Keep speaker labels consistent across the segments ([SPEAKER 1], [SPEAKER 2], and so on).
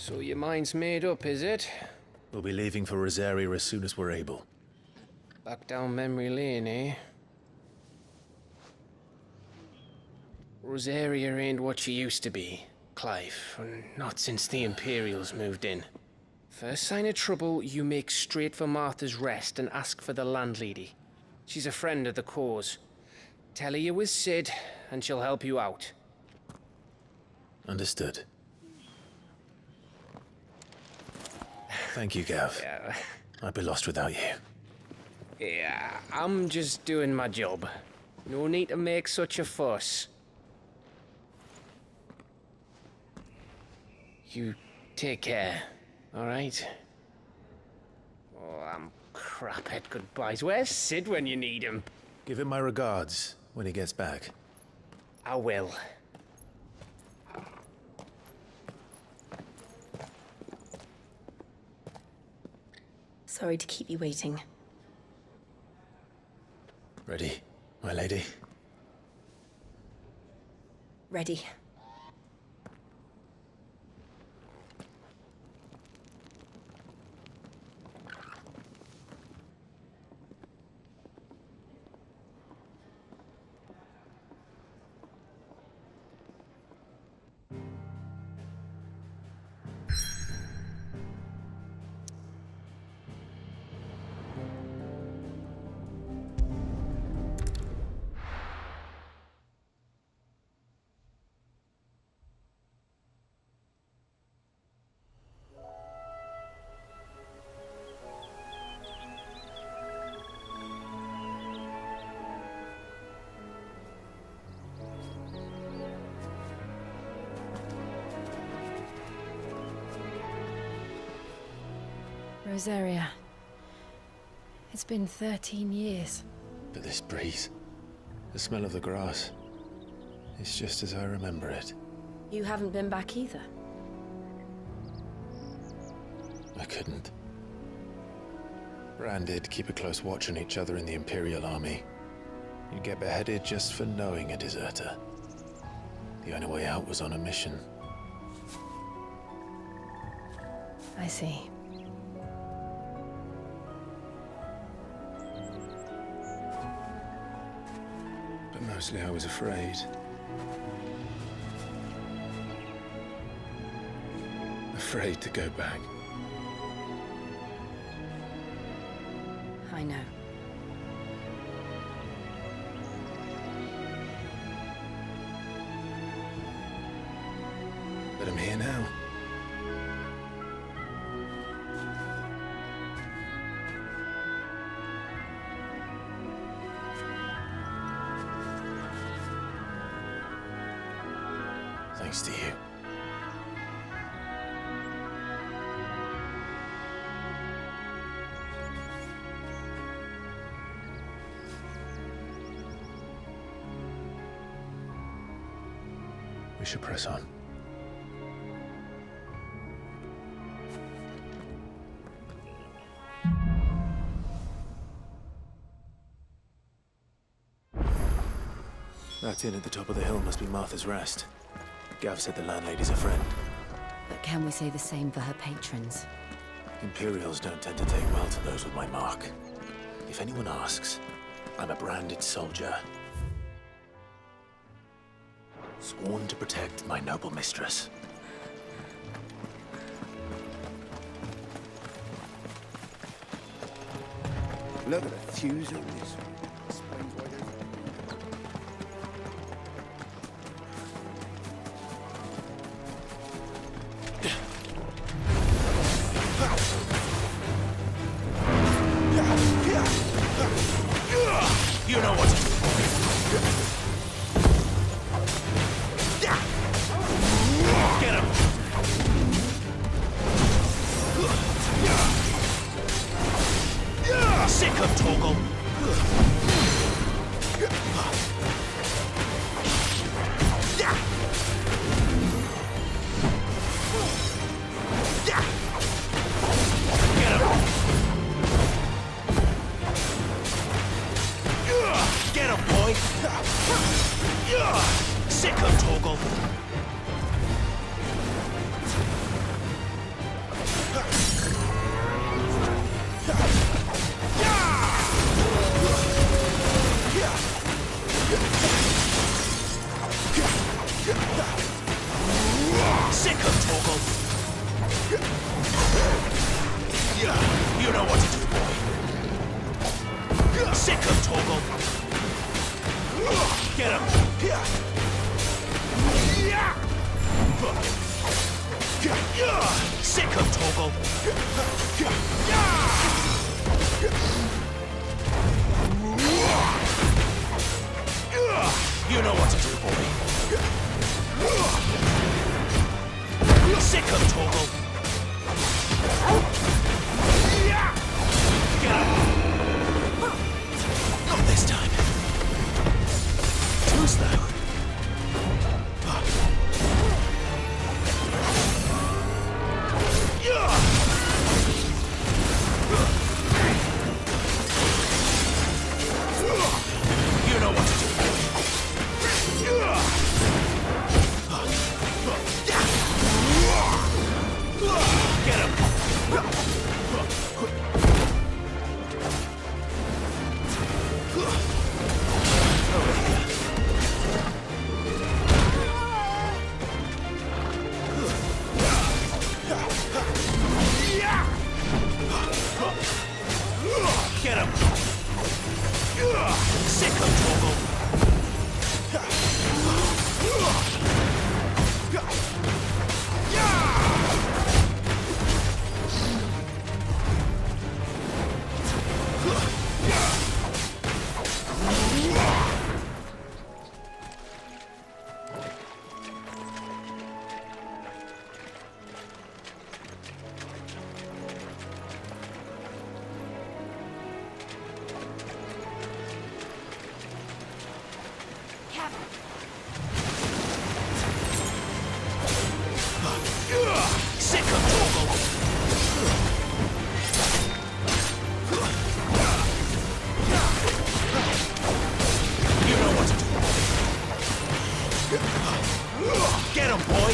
[SPEAKER 1] So your mind's made up, is it?
[SPEAKER 2] We'll be leaving for Rosaria as soon as we're able.
[SPEAKER 1] Back down memory lane, eh? Rosaria ain't what she used to be, Clive. Not since the Imperials moved in. First sign of trouble, you make straight for Martha's Rest and ask for the landlady. She's a friend of the cause. Tell her you was Sid, and she'll help you out.
[SPEAKER 2] Understood. Thank you, Gav.
[SPEAKER 1] Yeah.
[SPEAKER 2] I'd be lost without you.
[SPEAKER 1] Yeah, I'm just doing my job. No need to make such a fuss. You take care, alright? Oh, I'm crap at goodbyes. Where's Sid when you need him?
[SPEAKER 2] Give him my regards when he gets back.
[SPEAKER 1] I will.
[SPEAKER 3] Sorry to keep you waiting.
[SPEAKER 2] Ready, my lady?
[SPEAKER 3] Ready.
[SPEAKER 4] Rosaria. It's been 13 years.
[SPEAKER 2] But this breeze, the smell of the grass, it's just as I remember it.
[SPEAKER 3] You haven't been back either.
[SPEAKER 2] I couldn't. Bran did keep a close watch on each other in the Imperial Army. You'd get beheaded just for knowing a deserter. The only way out was on a mission.
[SPEAKER 4] I see.
[SPEAKER 2] But mostly I was afraid. Afraid to go back.
[SPEAKER 3] I know.
[SPEAKER 2] But I'm here now. Thanks to you. We should press on. That inn at the top of the hill must be Martha's Rest. Gav said the landlady's a friend.
[SPEAKER 3] But can we say the same for her patrons?
[SPEAKER 2] Imperials don't tend to take well to those with my mark. If anyone asks, I'm a branded soldier. Sworn to protect my noble mistress.
[SPEAKER 5] Look at the fuse on this. Explains why there's...
[SPEAKER 2] You know what to do. Get him! Sick of Toggle! Get him, boy! Sick of Toggle!
[SPEAKER 6] Torgal. Get him. Sick him, Torgal. You know what to do, boy. Sick him, Torgal. Get him. Not this time. Too slow. You know what to do, boy. Get him! Get him! Sick him, Torgal! Sick him, Torgal! You know what to do. Get him, boy!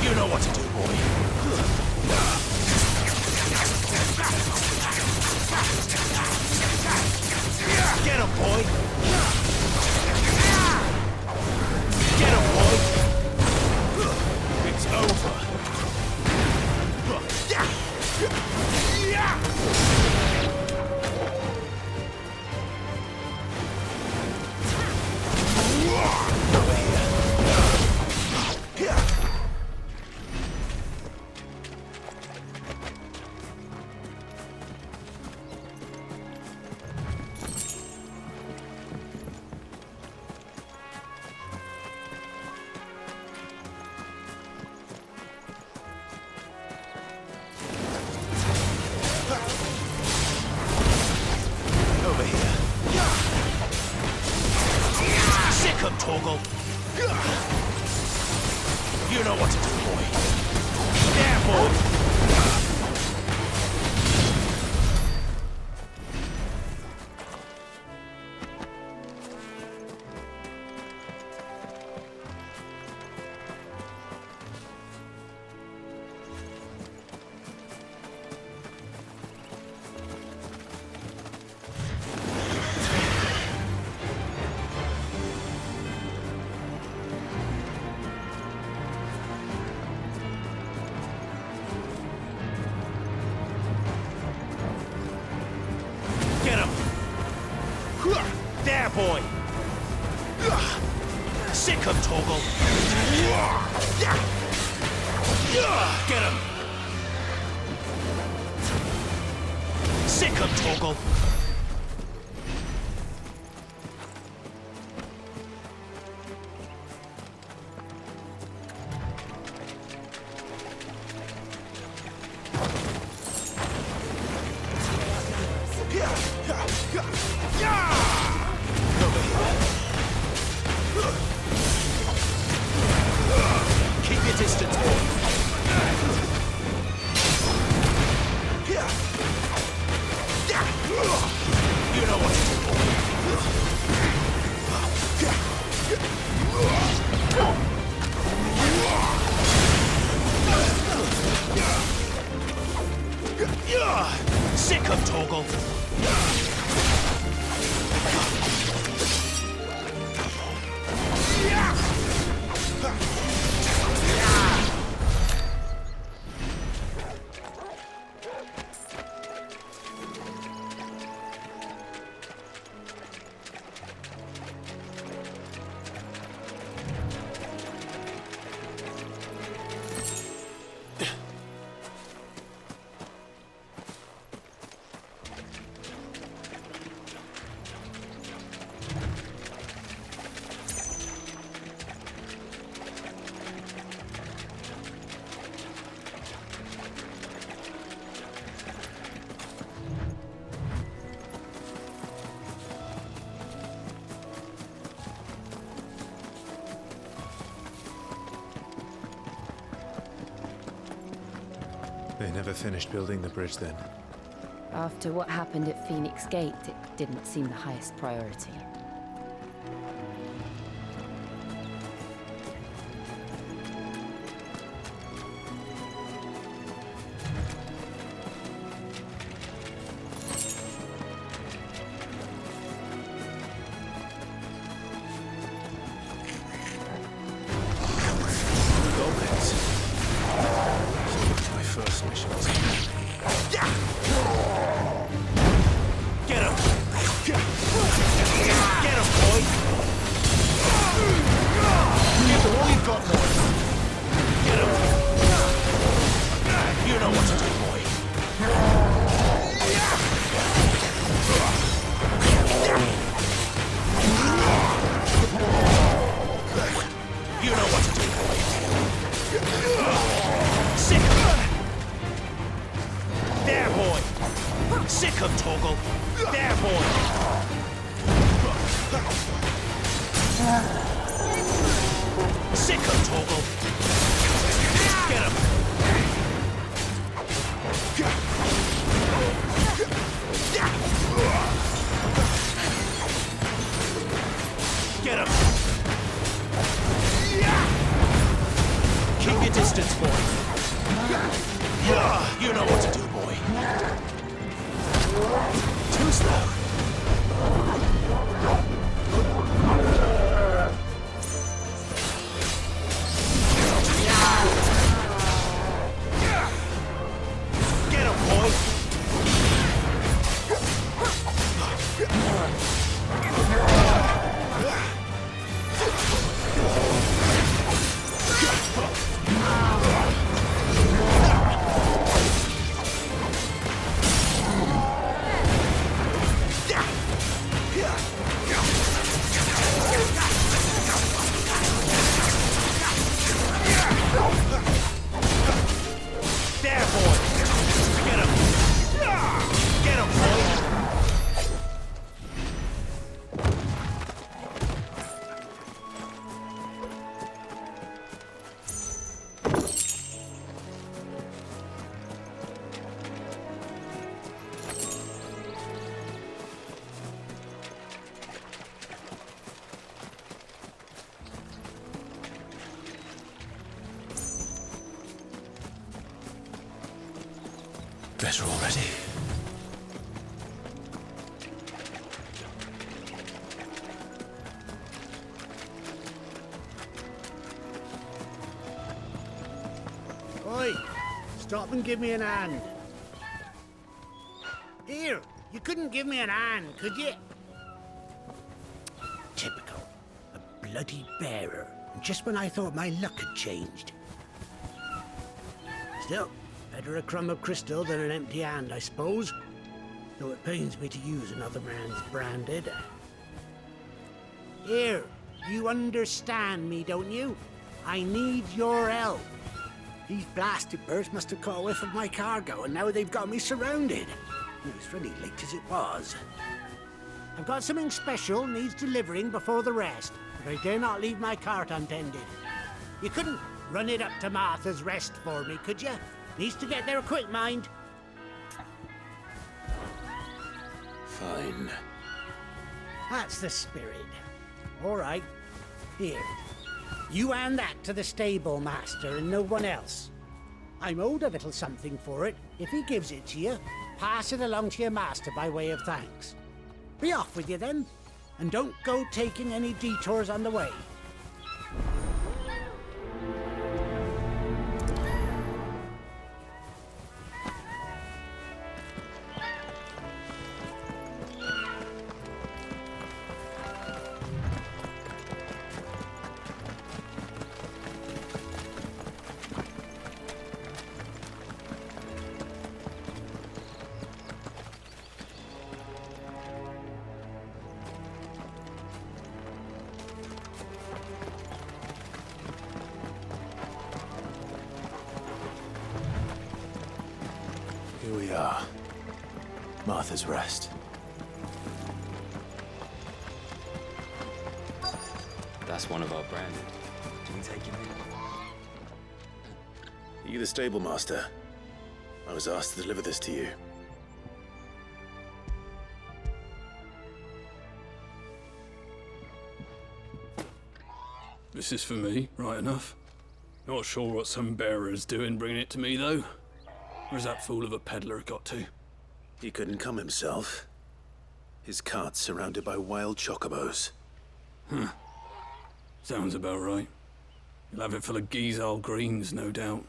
[SPEAKER 6] You know what to do, boy. Get him, boy! Get him, boy! It's over. Torgal. You know what to do, boy. There, boy! Sick him, Torgal. Get him. Sick him, Torgal. Keep your distance, boy. You know what to do. Sick of Torgal.
[SPEAKER 2] They never finished building the bridge then.
[SPEAKER 3] After what happened at Phoenix Gate, it didn't seem the highest priority.
[SPEAKER 6] Sick of Torgal. There, boy. Sick of Torgal. Get him. Get him. Keep your distance, boy. You know what to do, boy. Too slow. Get him, boy.
[SPEAKER 2] Guess we're all ready.
[SPEAKER 5] Oi! Stop and give me an hand. Here, you couldn't give me an hand, could you? Typical. A bloody bearer, just when I thought my luck had changed. Still, better a crumb of crystal than an empty hand, I suppose. Though it pains me to use another man's branded. Here, you understand me, don't you? I need your help. These blasted birds must have caught a whiff of my cargo, and now they've got me surrounded. It was really late as it was. I've got something special needs delivering before the rest, but I dare not leave my cart untended. You couldn't run it up to Martha's Rest for me, could you? Needs to get there quick, mind.
[SPEAKER 2] Fine.
[SPEAKER 5] That's the spirit. All right. Here. You hand that to the stable master and no one else. I'm owed a little something for it. If he gives it to you, pass it along to your master by way of thanks. Be off with you then, and don't go taking any detours on the way.
[SPEAKER 2] Here we are. Martha's Rest.
[SPEAKER 7] That's one of our branded. Can we take him in?
[SPEAKER 2] Are you the stable master? I was asked to deliver this to you.
[SPEAKER 8] This is for me, right enough. Not sure what some bearer's doing bringing it to me, though. Where's that fool of a peddler got to?
[SPEAKER 2] He couldn't come himself. His cart's surrounded by wild chocobos.
[SPEAKER 8] Sounds about right. He'll have it full of Gizal greens, no doubt.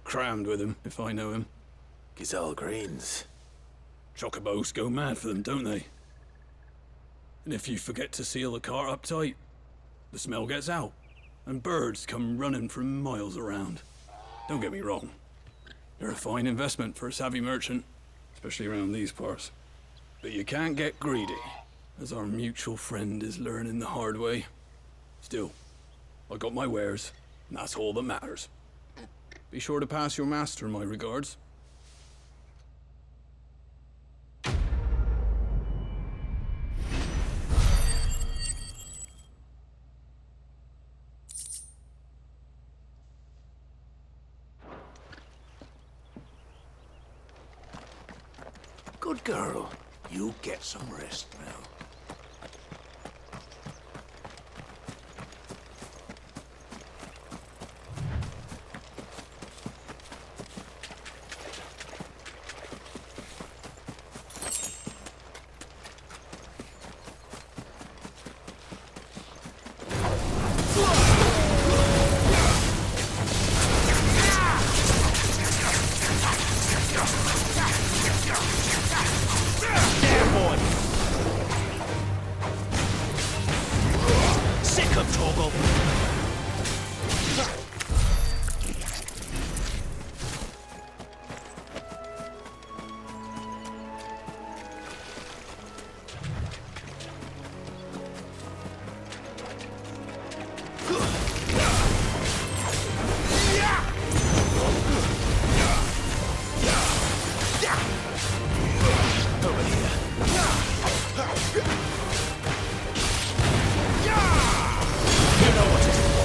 [SPEAKER 8] Crammed with him, if I know him.
[SPEAKER 2] Gizal greens.
[SPEAKER 8] Chocobos go mad for them, don't they? And if you forget to seal the cart up tight, the smell gets out, and birds come running from miles around. Don't get me wrong. They're a fine investment for a savvy merchant, especially around these parts. But you can't get greedy, as our mutual friend is learning the hard way. Still, I got my wares, and that's all that matters. Be sure to pass your master my regards.
[SPEAKER 5] Good girl. You get some rest now.
[SPEAKER 6] You know what it is.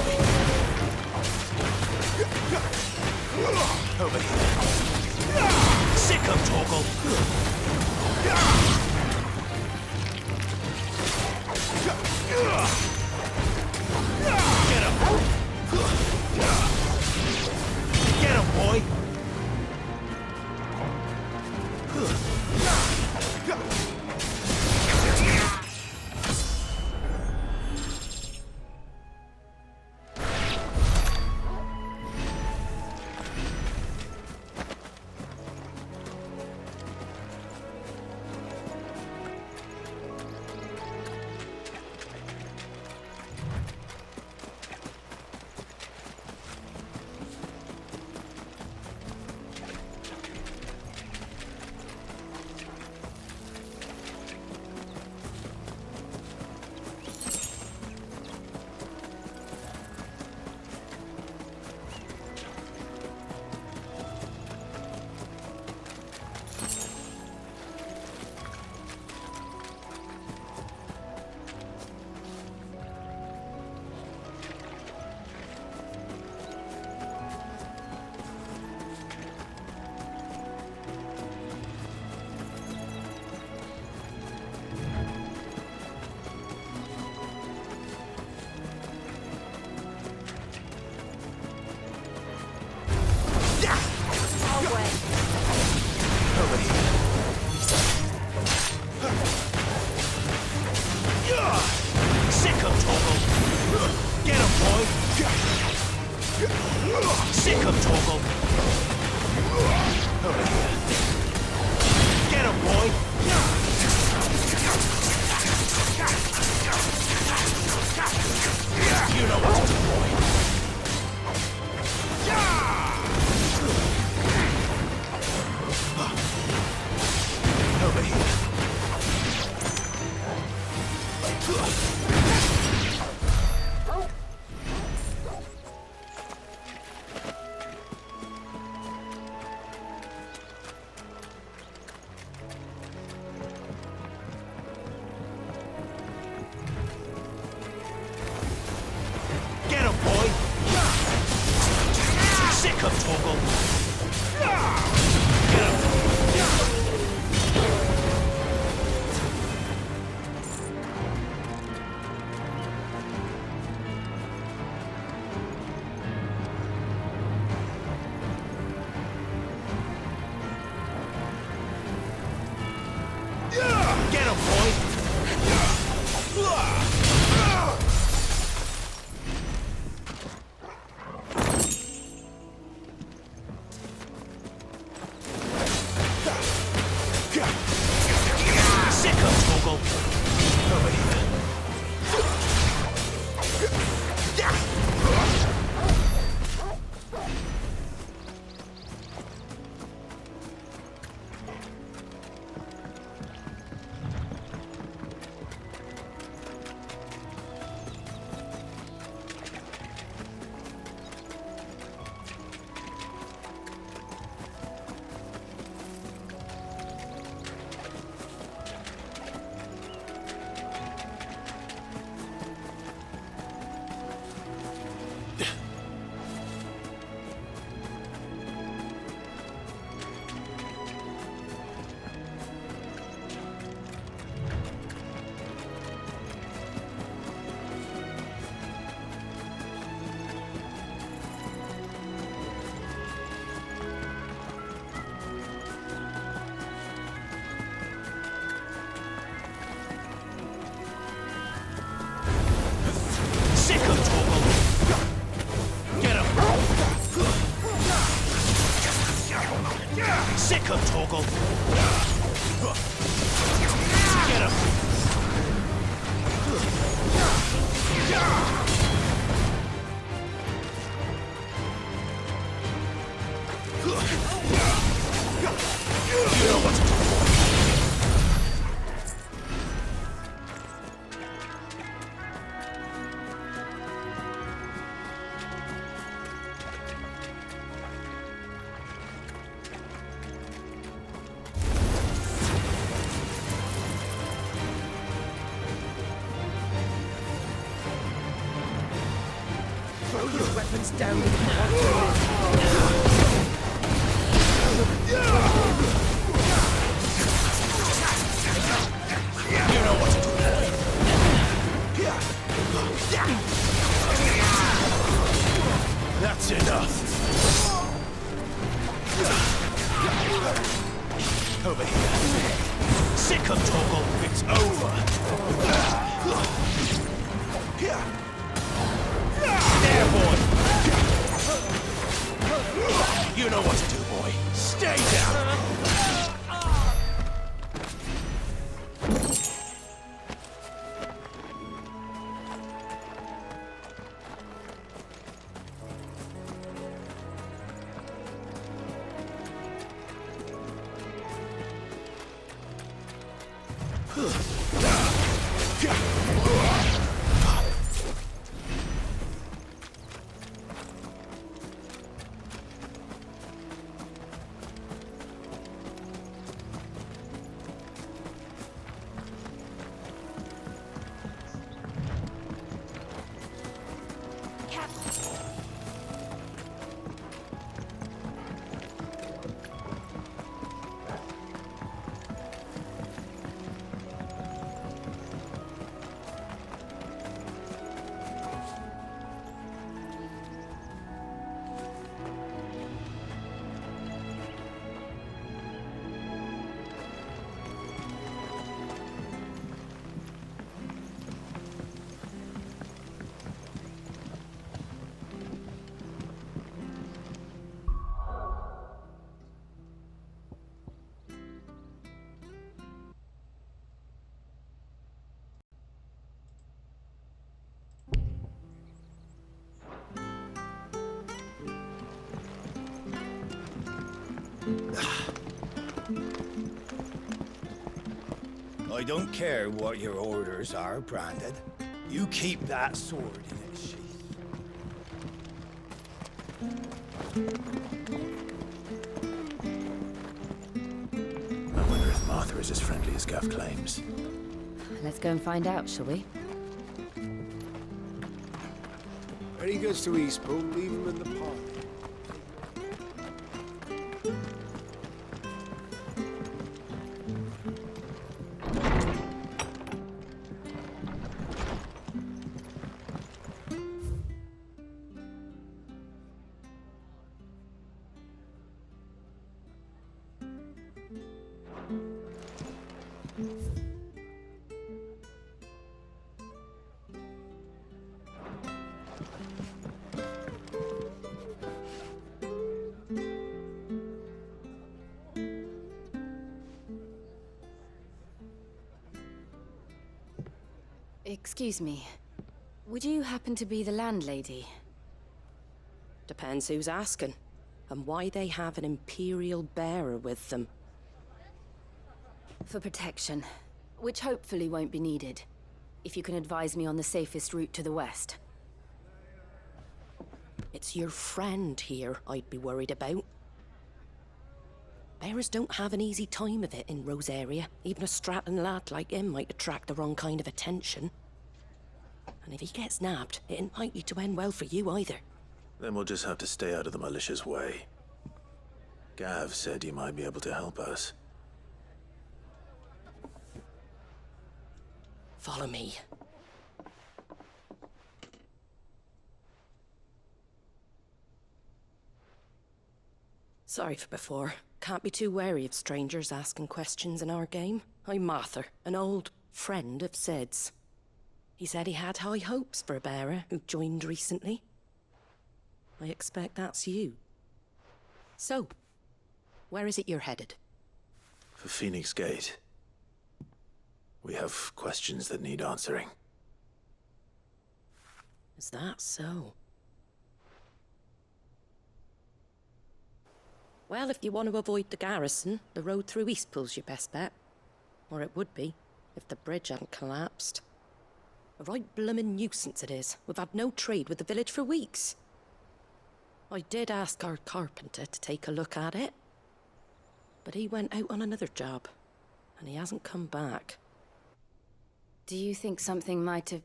[SPEAKER 6] Torgal. Get him! You know what to do.
[SPEAKER 9] Throw your weapons down in the
[SPEAKER 6] You know what to do. That's enough. Over here. Sick of Torgal. It's over. There, boy. You know what to do, boy. Stay down. I don't care what your orders are, Brandon. You keep that sword in its sheath.
[SPEAKER 2] I wonder if Martha is as friendly as Gav claims.
[SPEAKER 3] Let's go and find out, shall we?
[SPEAKER 5] When he goes to Eastbourne, leave him in the park.
[SPEAKER 3] Excuse me. Would you happen to be the landlady?
[SPEAKER 10] Depends who's asking, and why they have an Imperial bearer with them.
[SPEAKER 3] For protection, which hopefully won't be needed. If you can advise me on the safest route to the west.
[SPEAKER 10] It's your friend here I'd be worried about. Bearers don't have an easy time of it in Rosaria. Even a Stratton lad like him might attract the wrong kind of attention. And if he gets nabbed, it ain't likely to end well for you either.
[SPEAKER 2] Then we'll just have to stay out of the malicious way. Gav said you might be able to help us.
[SPEAKER 10] Follow me. Sorry for before. Can't be too wary of strangers asking questions in our game. I'm Martha, an old friend of Sid's. He said he had high hopes for a bearer who joined recently. I expect that's you. So, where is it you're headed?
[SPEAKER 2] For Phoenix Gate, we have questions that need answering.
[SPEAKER 10] Is that so? Well, if you want to avoid the garrison, the road through Eastpool's your best bet. Or it would be, if the bridge hadn't collapsed. A right bloomin' nuisance it is. We've had no trade with the village for weeks. I did ask our carpenter to take a look at it. But he went out on another job, and he hasn't come back.
[SPEAKER 3] Do you think something might have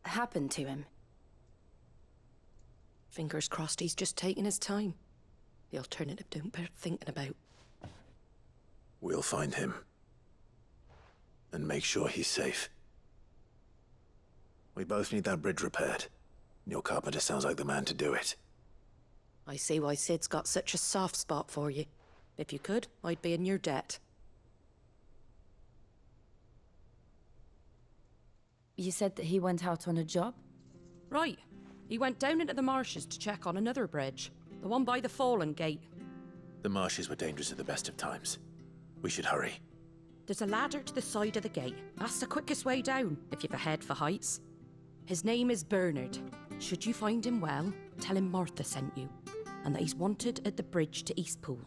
[SPEAKER 3] happened to him?
[SPEAKER 10] Fingers crossed he's just taking his time. The alternative don't bear thinking about.
[SPEAKER 2] We'll find him. And make sure he's safe. We both need that bridge repaired. Your carpenter sounds like the man to do it.
[SPEAKER 10] I see why Sid's got such a soft spot for you. If you could, I'd be in your debt.
[SPEAKER 3] You said that he went out on a job?
[SPEAKER 10] Right. He went down into the marshes to check on another bridge. The one by the Fallen Gate.
[SPEAKER 2] The marshes were dangerous at the best of times. We should hurry.
[SPEAKER 10] There's a ladder to the side of the gate. That's the quickest way down, if you've a head for heights. His name is Bernard. Should you find him well, tell him Martha sent you, and that he's wanted at the bridge to Eastpool.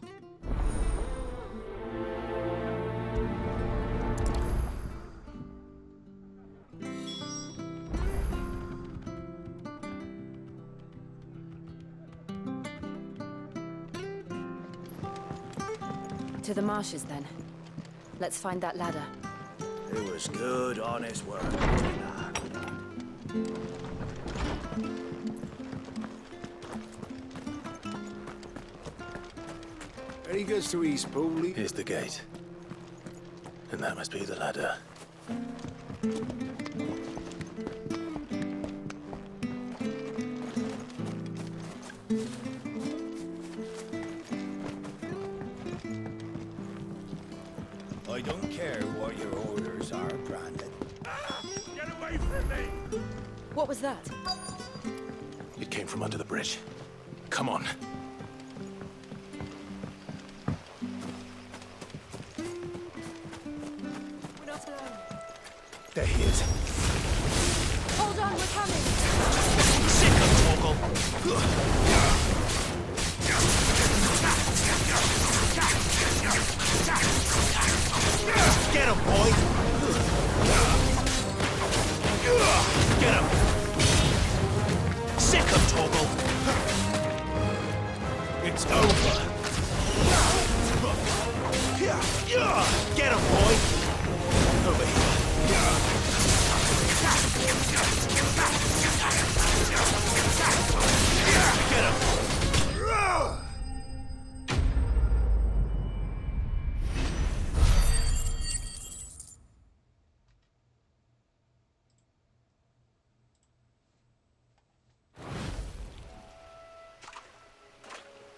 [SPEAKER 3] To the marshes, then. Let's find that ladder.
[SPEAKER 6] It was good, honest work.
[SPEAKER 5] When he gets to Eastpool,
[SPEAKER 2] Here's the gate. And that must be the ladder.
[SPEAKER 6] I don't care what your orders are, Brandon.
[SPEAKER 8] Get away from me!
[SPEAKER 3] What was that?
[SPEAKER 2] It came from under the bridge. Come on. There he is.
[SPEAKER 3] Hold on, we're coming!
[SPEAKER 2] Sick of Torgal. Get him, boy! Get him! Sick of Torgal! It's over! Get him, boy! Over here. Get him!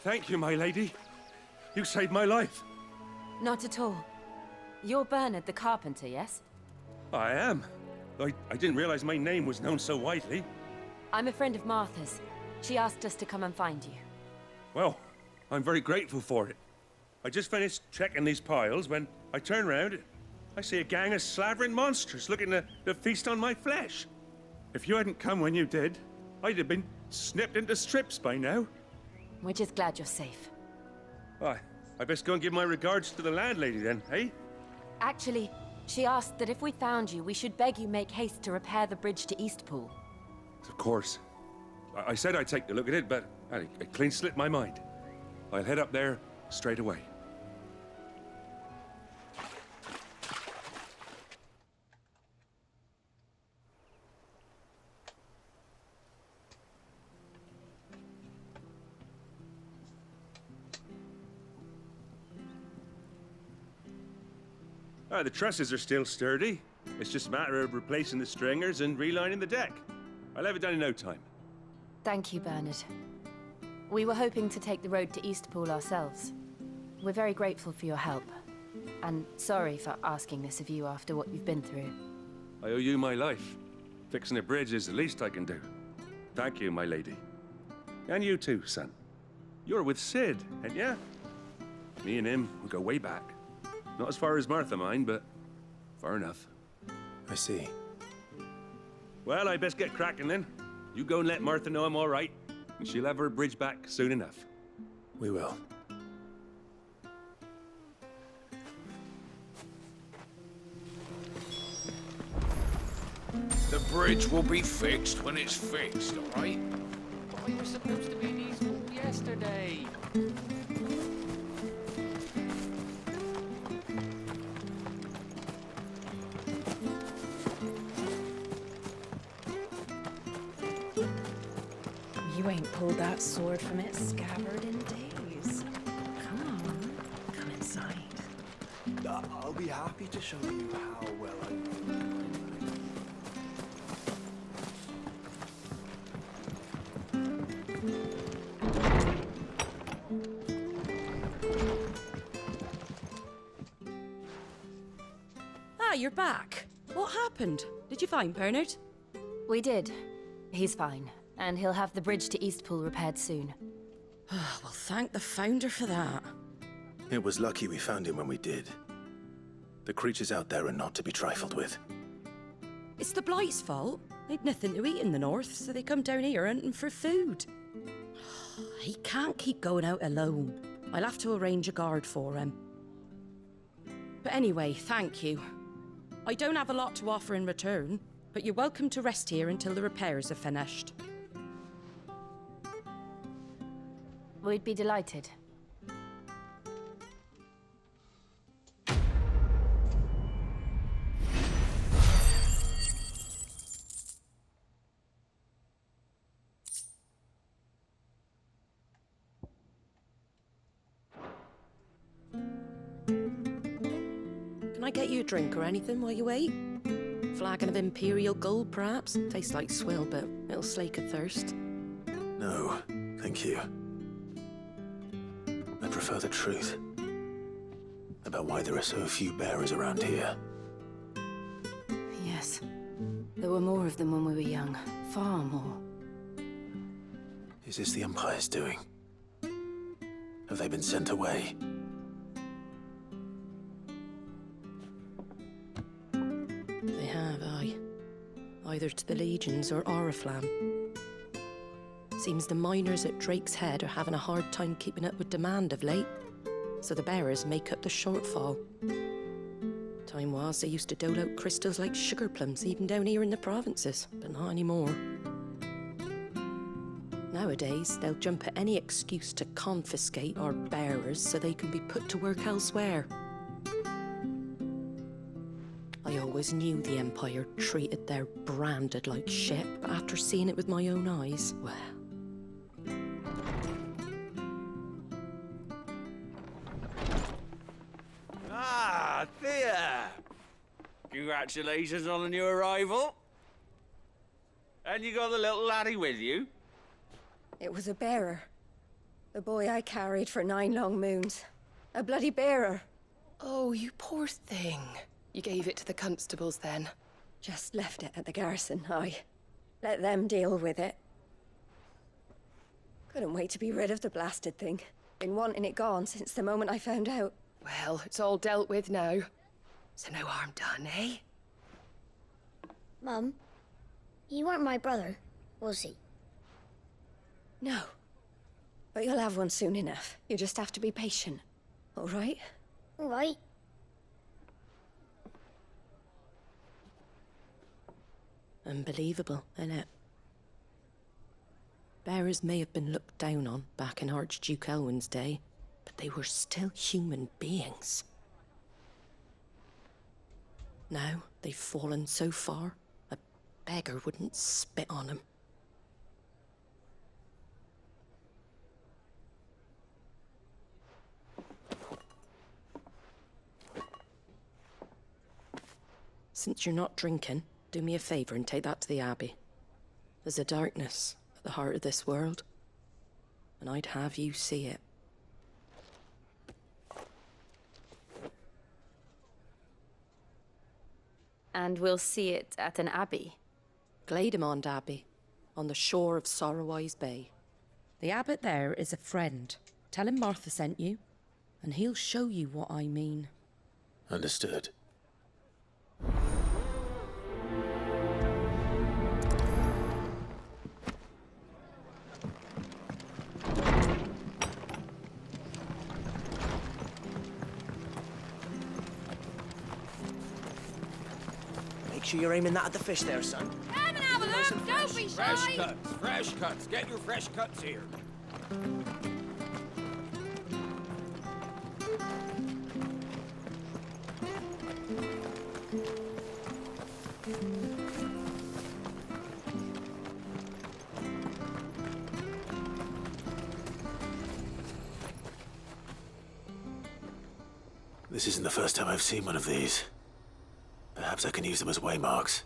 [SPEAKER 11] Thank you, my lady. You saved my life.
[SPEAKER 3] Not at all. You're Bernard the carpenter, yes?
[SPEAKER 11] I am. I didn't realize my name was known so widely.
[SPEAKER 3] I'm a friend of Martha's. She asked us to come and find you.
[SPEAKER 11] Well, I'm very grateful for it. I just finished checking these piles when I turn around. I see a gang of slavering monsters looking to feast on my flesh. If you hadn't come when you did, I'd have been snipped into strips by now.
[SPEAKER 3] We're just glad you're safe.
[SPEAKER 11] I best go and give my regards to the landlady then, eh?
[SPEAKER 3] Actually, she asked that if we found you, we should beg you make haste to repair the bridge to Eastpool.
[SPEAKER 11] Of course. I said I'd take a look at it, but it clean slipped my mind. I'll head up there straight away. The trusses are still sturdy. It's just a matter of replacing the stringers and relining the deck. I'll have it done in no time.
[SPEAKER 3] Thank you, Bernard. We were hoping to take the road to Eastpool ourselves. We're very grateful for your help. And sorry for asking this of you after what you've been through.
[SPEAKER 11] I owe you my life. Fixing a bridge is the least I can do. Thank you, my lady. And you too, son. You're with Sid, ain't ya? Me and him, we go way back. Not as far as Martha, mind, but far enough.
[SPEAKER 2] I see.
[SPEAKER 11] Well, I best get cracking then. You go and let Martha know I'm all right, and she'll have her bridge back soon enough.
[SPEAKER 2] We will.
[SPEAKER 12] The bridge will be fixed when it's fixed, all right?
[SPEAKER 7] I was supposed to be in Eastpool yesterday.
[SPEAKER 4] You ain't pulled that sword from its scabbard in days. Come on, come inside.
[SPEAKER 13] I'll be happy to show you how well I know.
[SPEAKER 10] Ah, you're back. What happened? Did you find Bernard?
[SPEAKER 3] We did. He's fine, and he'll have the bridge to Eastpool repaired soon.
[SPEAKER 10] Well, thank the Founder for that.
[SPEAKER 2] It was lucky we found him when we did. The creatures out there are not to be trifled with.
[SPEAKER 10] It's the Blight's fault. They'd nothing to eat in the north, so they come down here hunting for food. He can't keep going out alone. I'll have to arrange a guard for him. But anyway, thank you. I don't have a lot to offer in return, but you're welcome to rest here until the repairs are finished.
[SPEAKER 3] We'd be delighted.
[SPEAKER 10] Can I get you a drink or anything while you wait? Flagon of Imperial Gold, perhaps? Tastes like swill, but it'll slake a thirst.
[SPEAKER 2] No, thank you. I prefer the truth about why there are so few bearers around here.
[SPEAKER 3] Yes. There were more of them when we were young. Far more.
[SPEAKER 2] Is this the Empire's doing? Have they been sent away?
[SPEAKER 10] They have, aye. Either to the Legions or Oriflamme. Seems the miners at Drake's Head are having a hard time keeping up with demand of late, so the bearers make up the shortfall. Time was they used to dole out crystals like sugar plums even down here in the provinces, but not anymore. Nowadays, they'll jump at any excuse to confiscate our bearers so they can be put to work elsewhere. I always knew the Empire treated their branded like shit, but after seeing it with my own eyes, well...
[SPEAKER 12] Ah, Thea! Congratulations on the new arrival. And you got the little laddie with you?
[SPEAKER 14] It was a bearer. The boy I carried for 9 long moons. A bloody bearer.
[SPEAKER 9] Oh, you poor thing. You gave it to the constables then?
[SPEAKER 14] Just left it at the garrison, aye. Let them deal with it. Couldn't wait to be rid of the blasted thing. Been wanting it gone since the moment I found out.
[SPEAKER 9] Well, it's all dealt with now. So no harm done, eh?
[SPEAKER 15] Mum, he weren't my brother, was he?
[SPEAKER 14] No. But you'll have one soon enough. You just have to be patient. All right?
[SPEAKER 15] All right.
[SPEAKER 10] Unbelievable, innit? Bearers may have been looked down on back in Archduke Elwin's day, but they were still human beings. Now they've fallen so far, a beggar wouldn't spit on them. Since you're not drinking, do me a favor and take that to the Abbey. There's a darkness at the heart of this world, and I'd have you see it.
[SPEAKER 3] And we'll see it at an abbey?
[SPEAKER 10] Glademond Abbey, on the shore of Sorrowwise Bay. The abbot there is a friend. Tell him Martha sent you, and he'll show you what I mean.
[SPEAKER 2] Understood.
[SPEAKER 16] Make sure you're aiming that at the fish there, son.
[SPEAKER 17] Come and have a look, don't be shy!
[SPEAKER 12] Fresh cuts. Get your fresh cuts here.
[SPEAKER 2] This isn't the first time I've seen one of these. Perhaps I can use them as waymarks.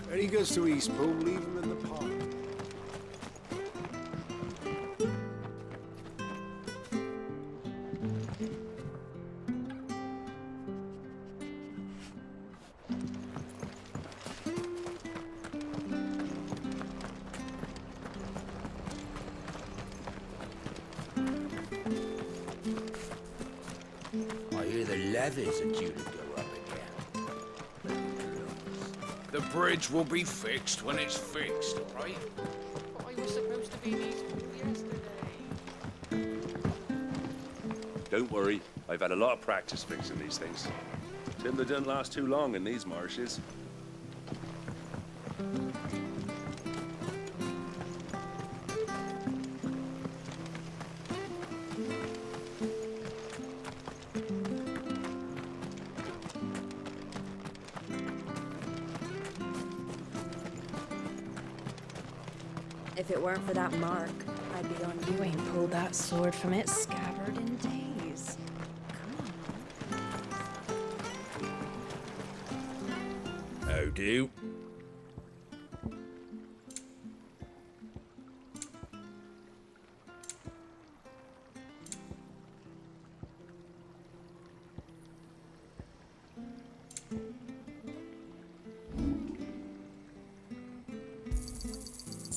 [SPEAKER 5] When he goes to East Pool, leave him in the park.
[SPEAKER 12] I hear the levees are due to go up again. The bridge will be fixed when it's fixed, all right?
[SPEAKER 1] I was supposed to be in East Pool yesterday.
[SPEAKER 11] Don't worry, I've had a lot of practice fixing these things. Timber don't last too long in these marshes.
[SPEAKER 4] If it weren't for that mark, I'd be on
[SPEAKER 10] You ain't pulled that sword from its scabbard in days.
[SPEAKER 12] How do?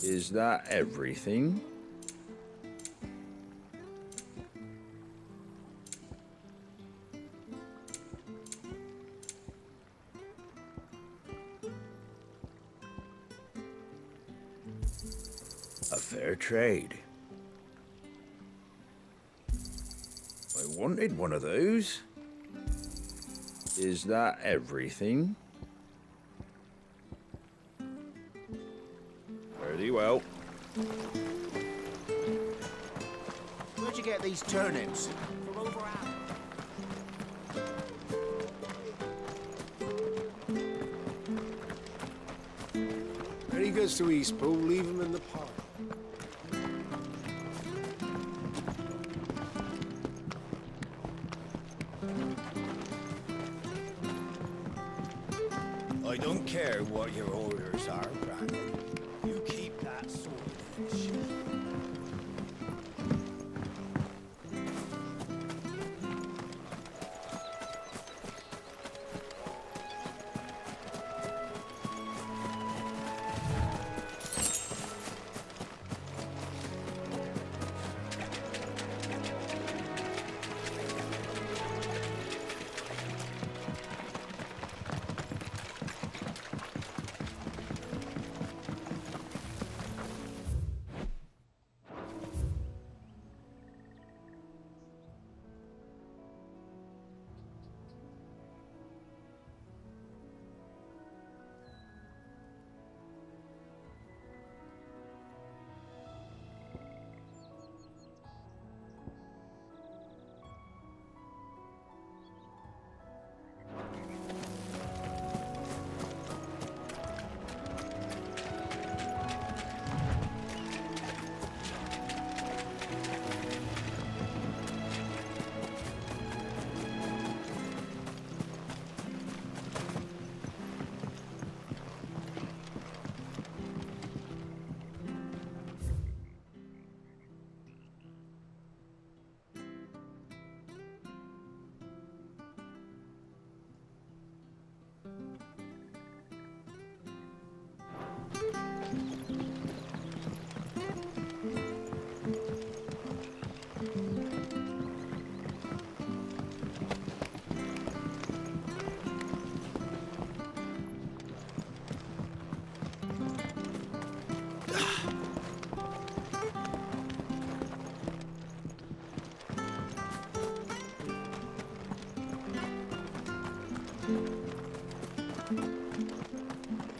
[SPEAKER 12] Is that everything? A fair trade. I wanted one of those. Is that everything? Very well.
[SPEAKER 5] Where'd you get these turnips? From over out. When he goes to East Pool, leave him in the park.
[SPEAKER 6] I don't care what your orders are, Brandon. You keep that sword in its sheath.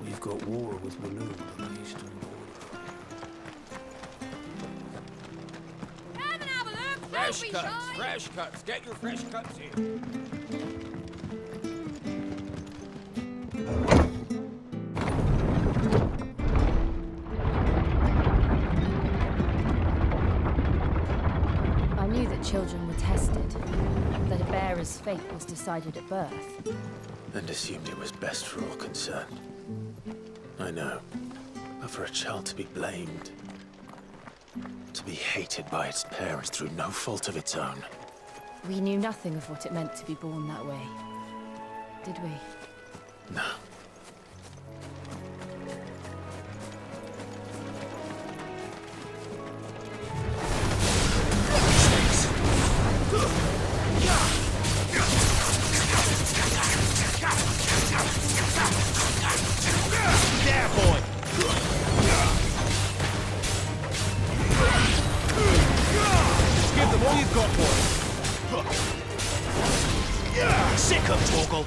[SPEAKER 5] We've got war with Waloon on the eastern border.
[SPEAKER 17] Come and have a look.
[SPEAKER 12] Fresh
[SPEAKER 17] Don't be
[SPEAKER 12] cuts,
[SPEAKER 17] shy.
[SPEAKER 12] fresh cuts. Get your fresh cuts here.
[SPEAKER 3] I knew that children were tested, that a bearer's fate was decided at birth.
[SPEAKER 2] And assumed it was best for all concerned. I know. But for a child to be blamed, to be hated by its parents through no fault of its own.
[SPEAKER 3] We knew nothing of what it meant to be born that way, did we?
[SPEAKER 2] No.
[SPEAKER 12] There, boy! Just give them all you've got, boy. Sick of Torgal.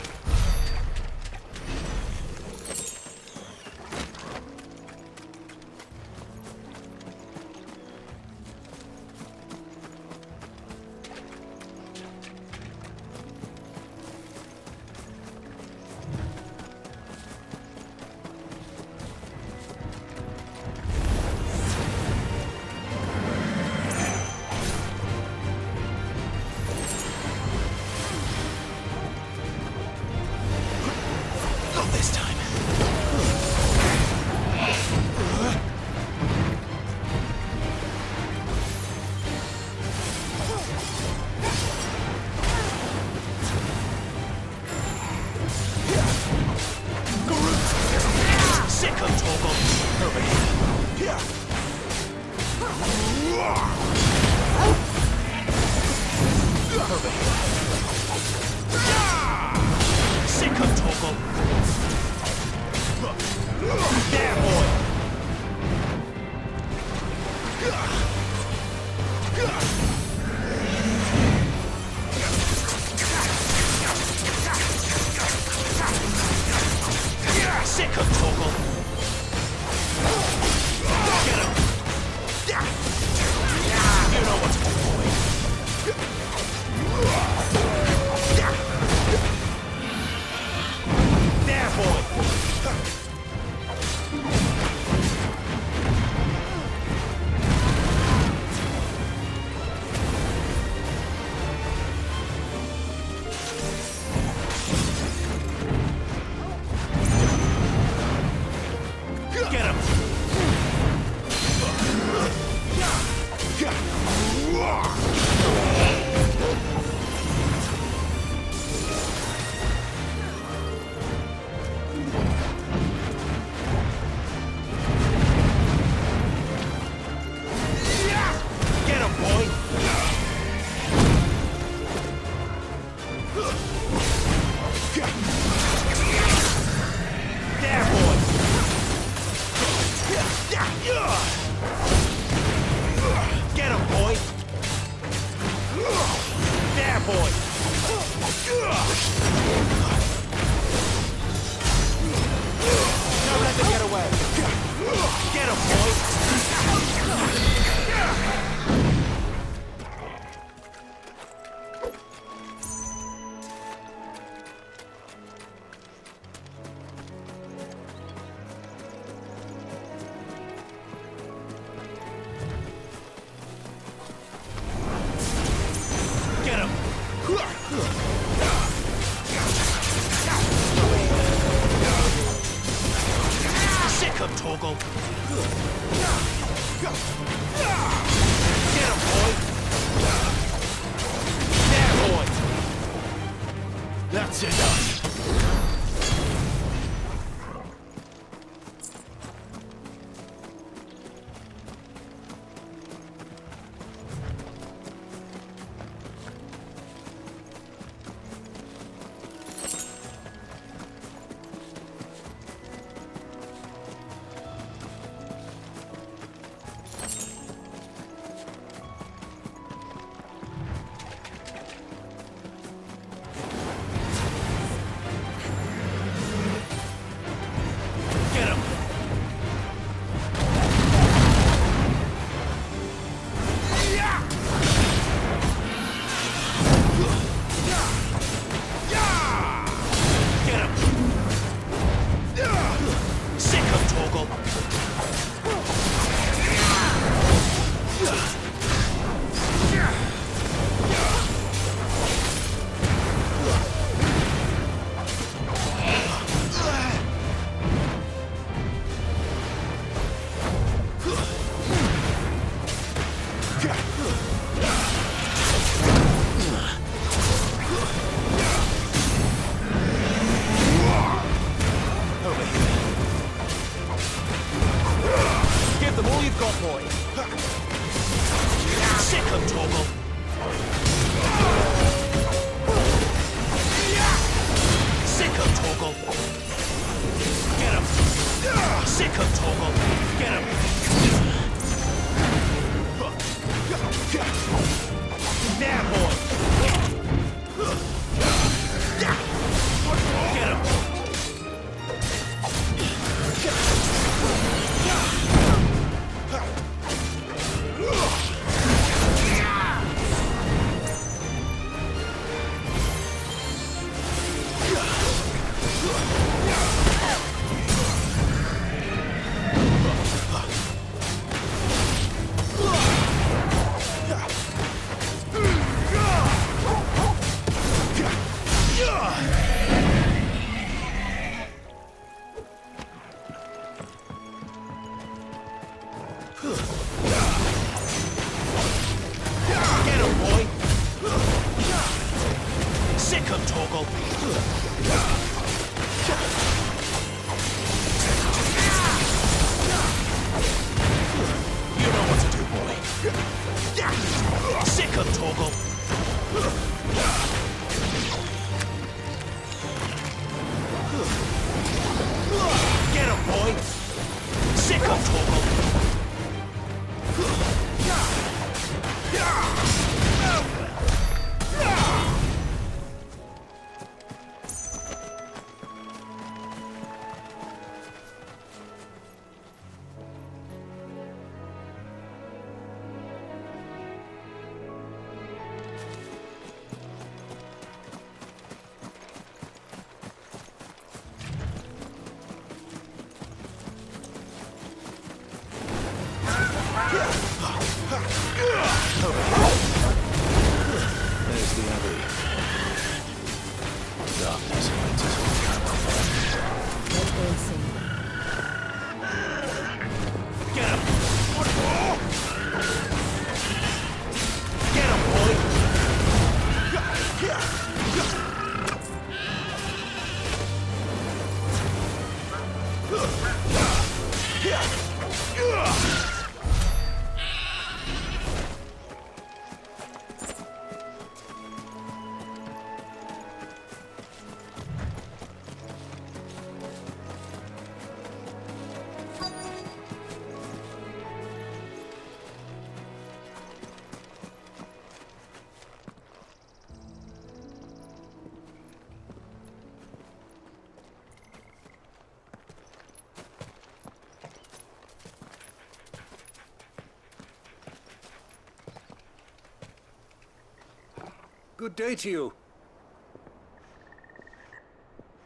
[SPEAKER 2] Not this time.
[SPEAKER 12] Sick of Torgal. Over here. Over here. Sick of Torgal. There, boy. Sick of Torgal. Get him. You know what's up, boy. There, boy. Get him! Get him, boy! There, boy! Get him, boy! There, boy! Don't let them get away! Get him, boy! Get him! Sick of Torgal! Get him, boy! There, boy! That's enough!
[SPEAKER 16] Get him, boy! Sick him, Torgal! You know what to do, boy. Sick him, Torgal! Get him, boy! Sick him, Torgal!
[SPEAKER 2] There's the Abbey. Darkness awaits us all.
[SPEAKER 3] Let's go and see.
[SPEAKER 16] Get him! Get him, boy!
[SPEAKER 18] Good day to you.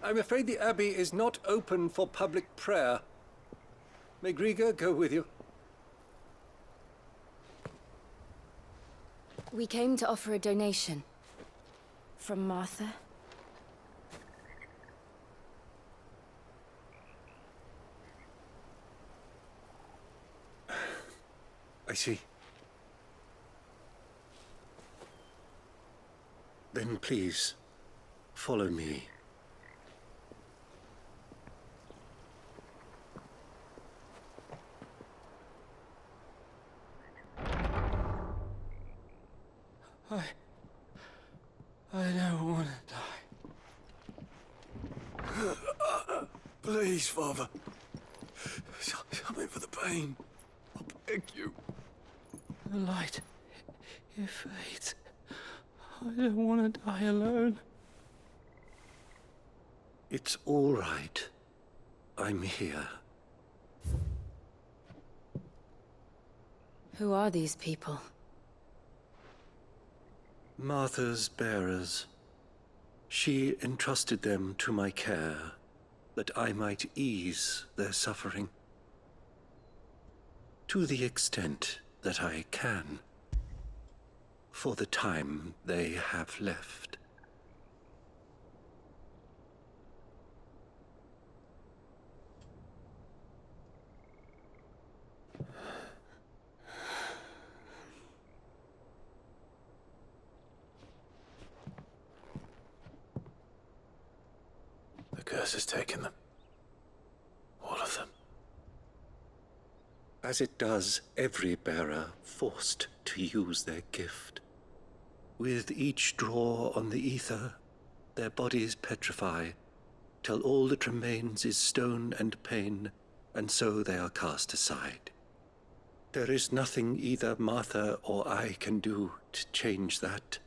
[SPEAKER 18] I'm afraid the Abbey is not open for public prayer. May Griga go with you?
[SPEAKER 3] We came to offer a donation. From Martha.
[SPEAKER 18] I see. Then please, follow me.
[SPEAKER 8] I don't want to die.
[SPEAKER 2] Please, Father. Something for the pain. I beg you.
[SPEAKER 8] The light, it fades. I don't want to die alone.
[SPEAKER 18] It's all right. I'm here.
[SPEAKER 3] Who are these people?
[SPEAKER 18] Martha's bearers. She entrusted them to my care, that I might ease their suffering. To the extent that I can. For the time they have left.
[SPEAKER 2] The curse has taken them. All of them.
[SPEAKER 18] As it does every bearer forced to use their gift. With each draw on the ether, their bodies petrify, till all that remains is stone and pain, and so they are cast aside. There is nothing either Martha or I can do to change that,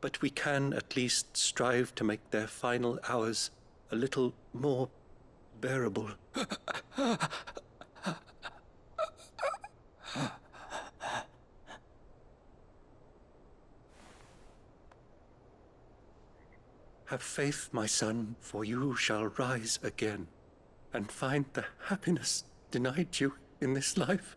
[SPEAKER 18] but we can at least strive to make their final hours a little more bearable. Have faith, my son, for you shall rise again, and find the happiness denied you in this life.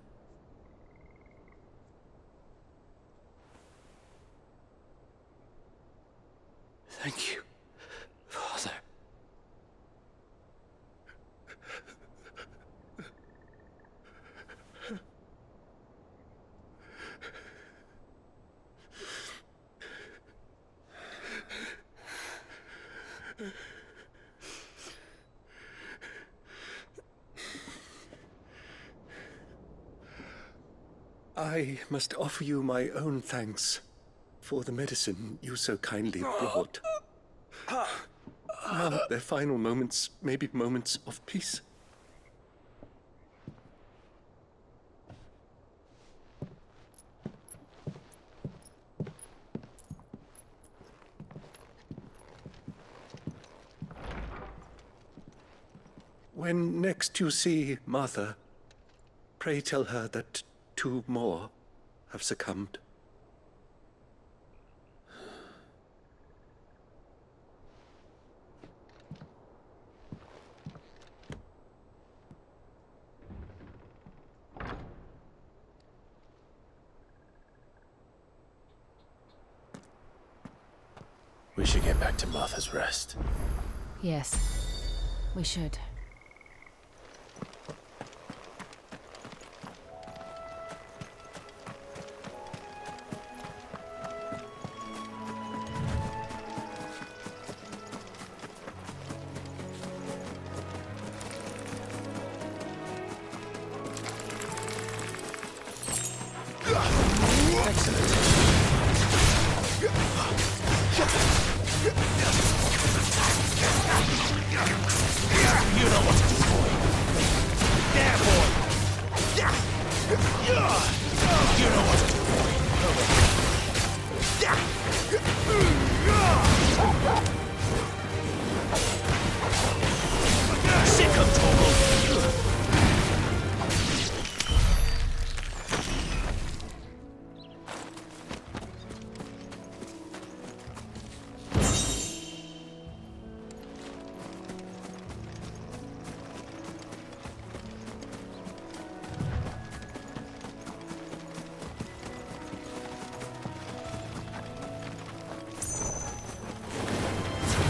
[SPEAKER 8] Thank you, Father.
[SPEAKER 18] I must offer you my own thanks for the medicine you so kindly brought. Now, their final moments may be moments of peace. When next you see Martha, pray tell her that 2 more have succumbed.
[SPEAKER 2] We should get back to Martha's Rest.
[SPEAKER 3] Yes, we should.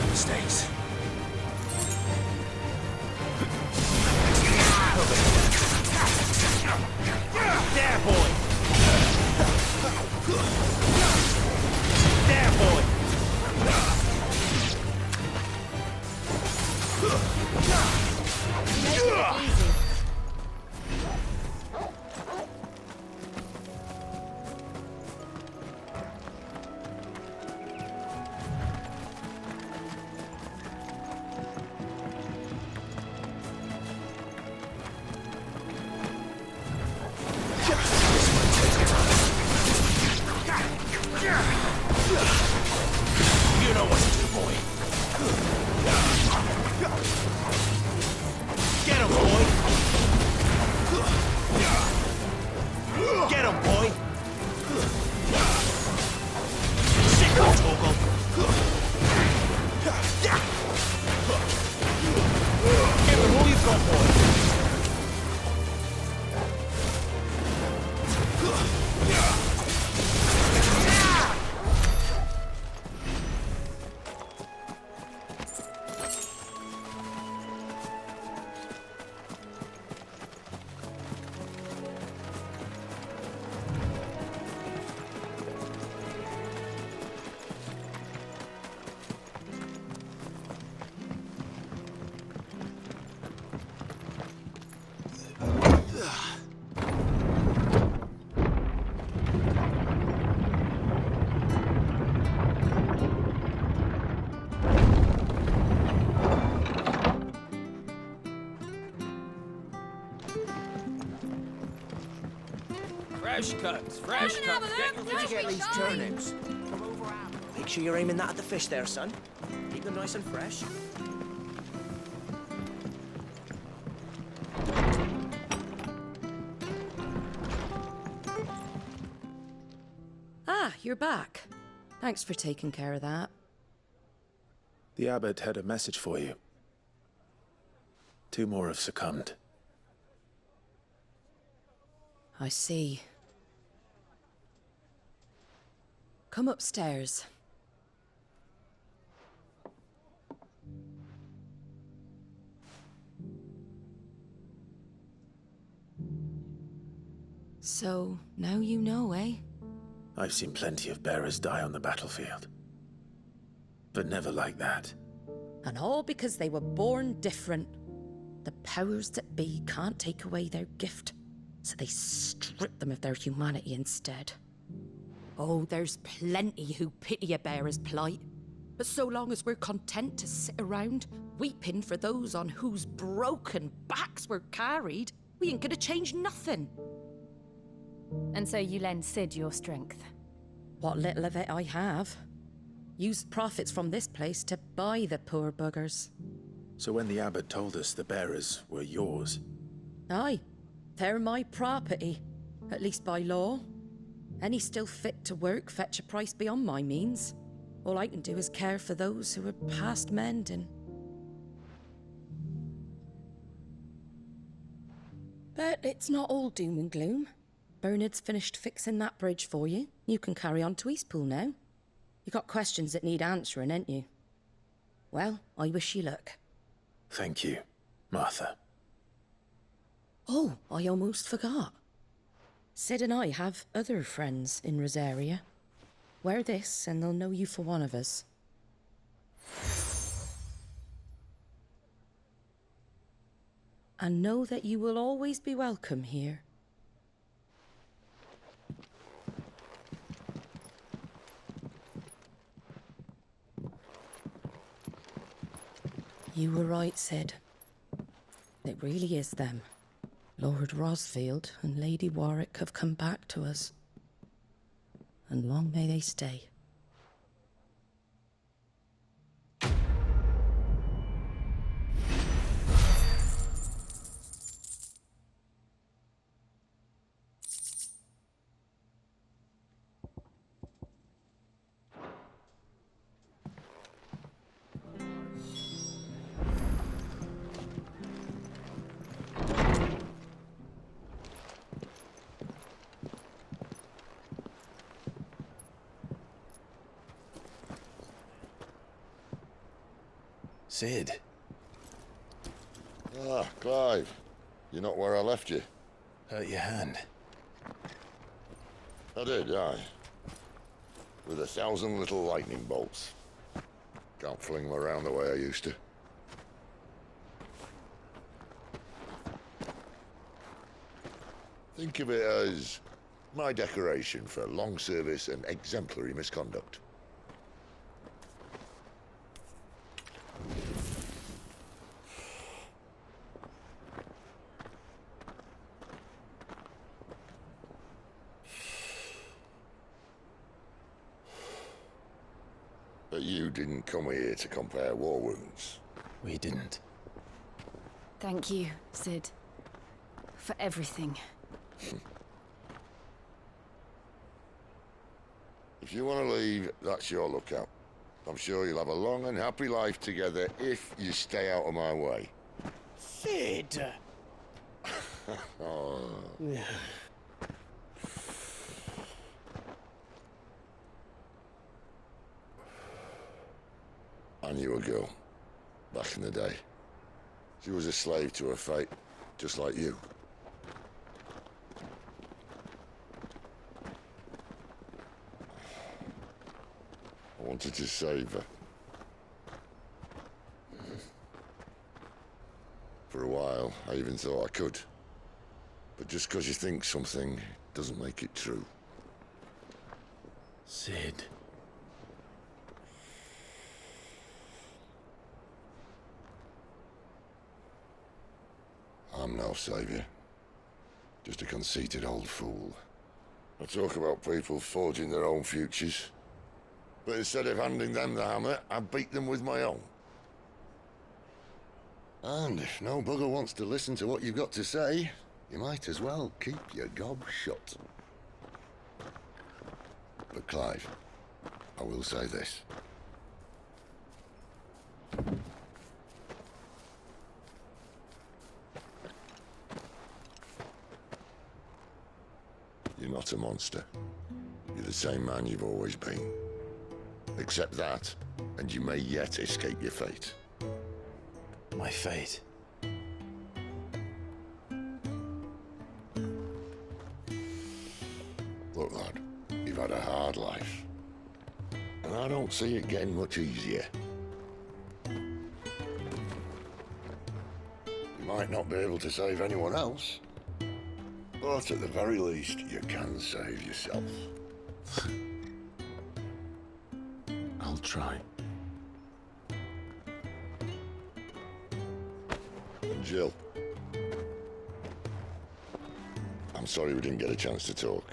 [SPEAKER 16] Mistakes. There, boy! There, boy!
[SPEAKER 3] Make it easy.
[SPEAKER 16] You know what to do, boy. Get him, boy. Get him, boy. Sick of Toggle. Give him all you've got, boy.
[SPEAKER 12] Fresh cuts, fresh cuts.
[SPEAKER 16] Where'd you get these turnips? Make sure you're aiming that at the fish there, son. Keep them nice and fresh.
[SPEAKER 10] Ah, you're back. Thanks for taking care of that.
[SPEAKER 2] The abbot had a message for you. 2 more have succumbed.
[SPEAKER 10] I see. Come upstairs. So, now you know, eh?
[SPEAKER 2] I've seen plenty of bearers die on the battlefield. But never like that.
[SPEAKER 10] And all because they were born different. The powers that be can't take away their gift. so they strip them of their humanity instead. Oh, there's plenty who pity a bearer's plight. But so long as we're content to sit around, weeping for those on whose broken backs we're carried, we ain't gonna change nothing.
[SPEAKER 3] And so you lend Sid your strength?
[SPEAKER 10] What little of it I have. Used profits from this place to buy the poor buggers.
[SPEAKER 2] So when the abbot told us the bearers were yours...
[SPEAKER 10] Aye, they're my property, at least by law. Any still fit to work fetch a price beyond my means. All I can do is care for those who are past mending. But it's not all doom and gloom. Bernard's finished fixing that bridge for you. You can carry on to Eastpool now. You got questions that need answering, ain't you? Well, I wish you luck.
[SPEAKER 2] Thank you, Martha.
[SPEAKER 10] Oh, I almost forgot. Sid and I have other friends in Rosaria. Wear this, and they'll know you for one of us. And know that you will always be welcome here. You were right, Sid. It really is them. Lord Rosfield and Lady Warwick have come back to us. And long may they stay.
[SPEAKER 2] Sid.
[SPEAKER 19] Ah, Clive. You're not where I left you.
[SPEAKER 2] Hurt your hand.
[SPEAKER 19] I did, aye. With 1,000 little lightning bolts. Can't fling them around the way I used to. Think of it as my decoration for long service and exemplary misconduct. But you didn't come here to compare war wounds.
[SPEAKER 2] We didn't.
[SPEAKER 3] Thank you, Sid. For everything.
[SPEAKER 19] If you want to leave, that's your lookout. I'm sure you'll have a long and happy life together if you stay out of my way.
[SPEAKER 1] Sid!
[SPEAKER 19] Oh. I knew a girl, back in the day. She was a slave to her fate, just like you. I wanted to save her. For a while, I even thought I could. But just because you think something doesn't make it true.
[SPEAKER 2] Sid.
[SPEAKER 19] I'm no savior. Just a conceited old fool. I talk about people forging their own futures. But instead of handing them the hammer, I beat them with my own. And if no bugger wants to listen to what you've got to say, you might as well keep your gob shut. But Clive, I will say this. You're not a monster. You're the same man you've always been. Accept that, and you may yet escape your fate.
[SPEAKER 2] My fate?
[SPEAKER 19] Look, lad, you've had a hard life. And I don't see it getting much easier. You might not be able to save anyone else, But at the very least, you can save yourself.
[SPEAKER 2] I'll try.
[SPEAKER 19] And Jill, I'm sorry we didn't get a chance to talk,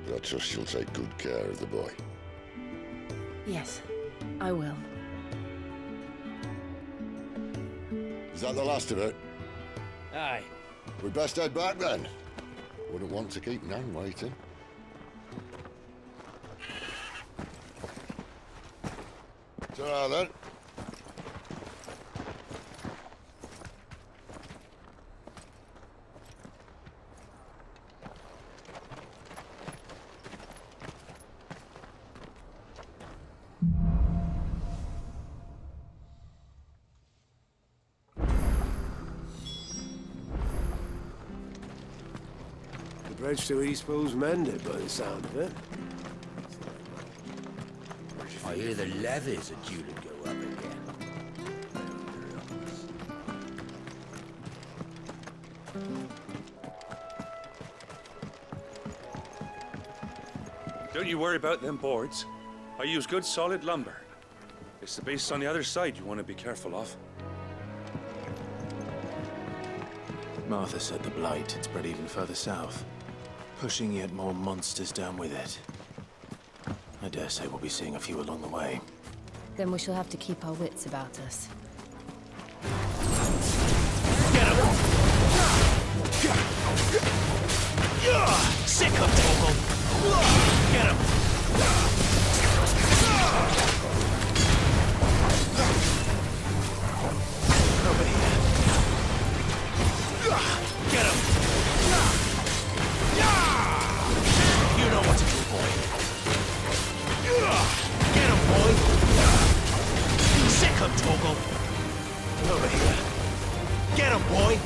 [SPEAKER 19] but I trust you'll take good care of the boy.
[SPEAKER 4] Yes, I will.
[SPEAKER 19] Is that the last of it?
[SPEAKER 1] Aye.
[SPEAKER 19] We best head back then. Wouldn't want to keep Nan waiting. Ta-ra then.
[SPEAKER 20] The bridge to Eastpool's mended by the sound of it.
[SPEAKER 6] I hear the levies are due to go up again.
[SPEAKER 11] Don't you worry about them boards. I use good solid lumber. It's the base on the other side you want to be careful of.
[SPEAKER 2] Martha said the blight had spread even further south, pushing yet more monsters down with it. I dare say we'll be seeing a few along the way.
[SPEAKER 3] Then we shall have to keep our wits about us.
[SPEAKER 16] Sick of Torgal! Get him! Over here. Get him! You know what to do, boy. Get him, boy! Sick of Torgal! Over here. Get him, boy!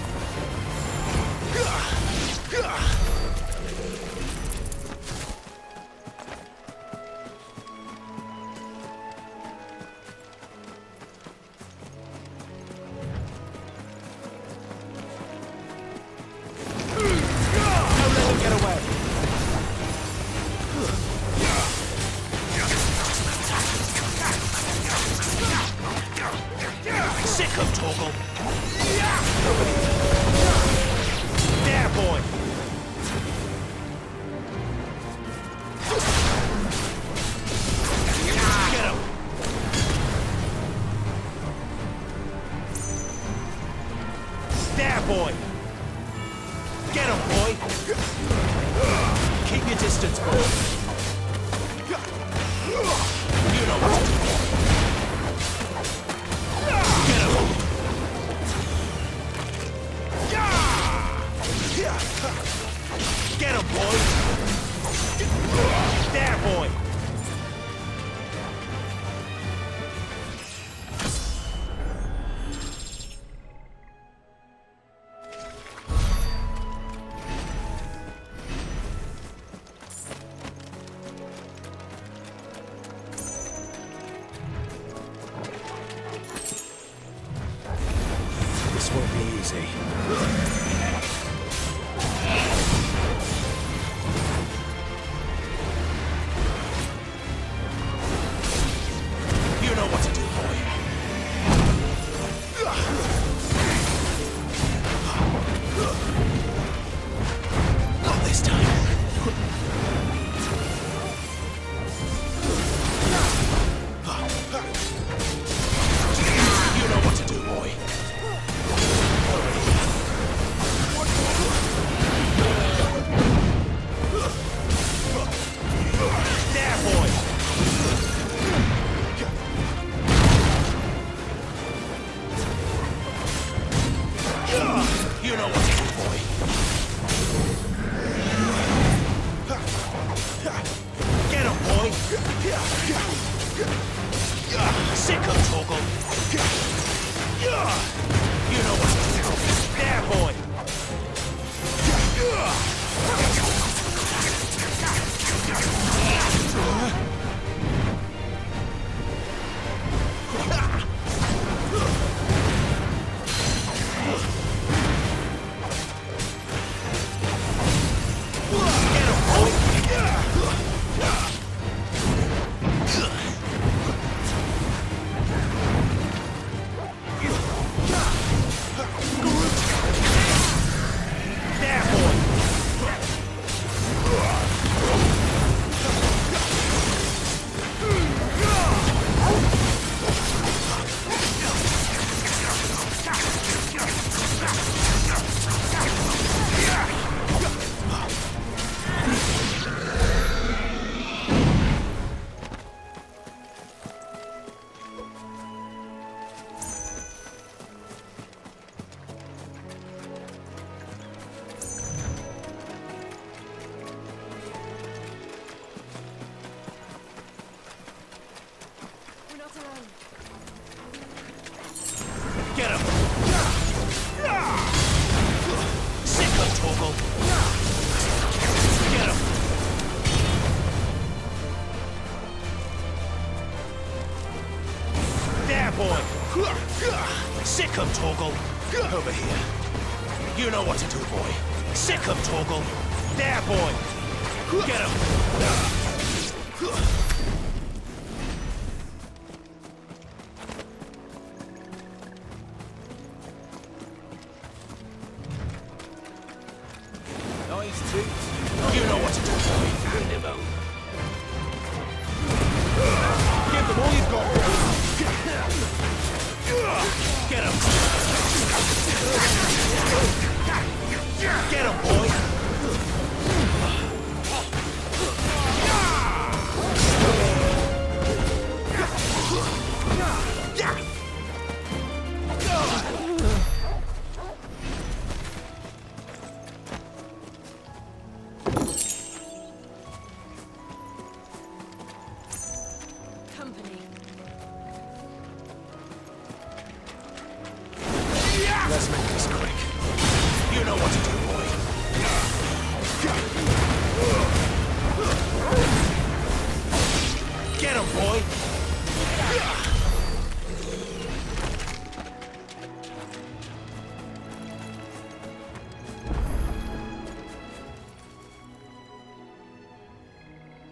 [SPEAKER 12] You know what to do, boy. Sick him, Torgal. There, boy. Get him.
[SPEAKER 16] Nice toot.
[SPEAKER 12] You know what to do, boy.
[SPEAKER 16] Hand him over.
[SPEAKER 12] Give them all you've got. Get him. Get him, boy.
[SPEAKER 3] Company.
[SPEAKER 12] Let's make this quick. You know what to do, boy. Get him, boy.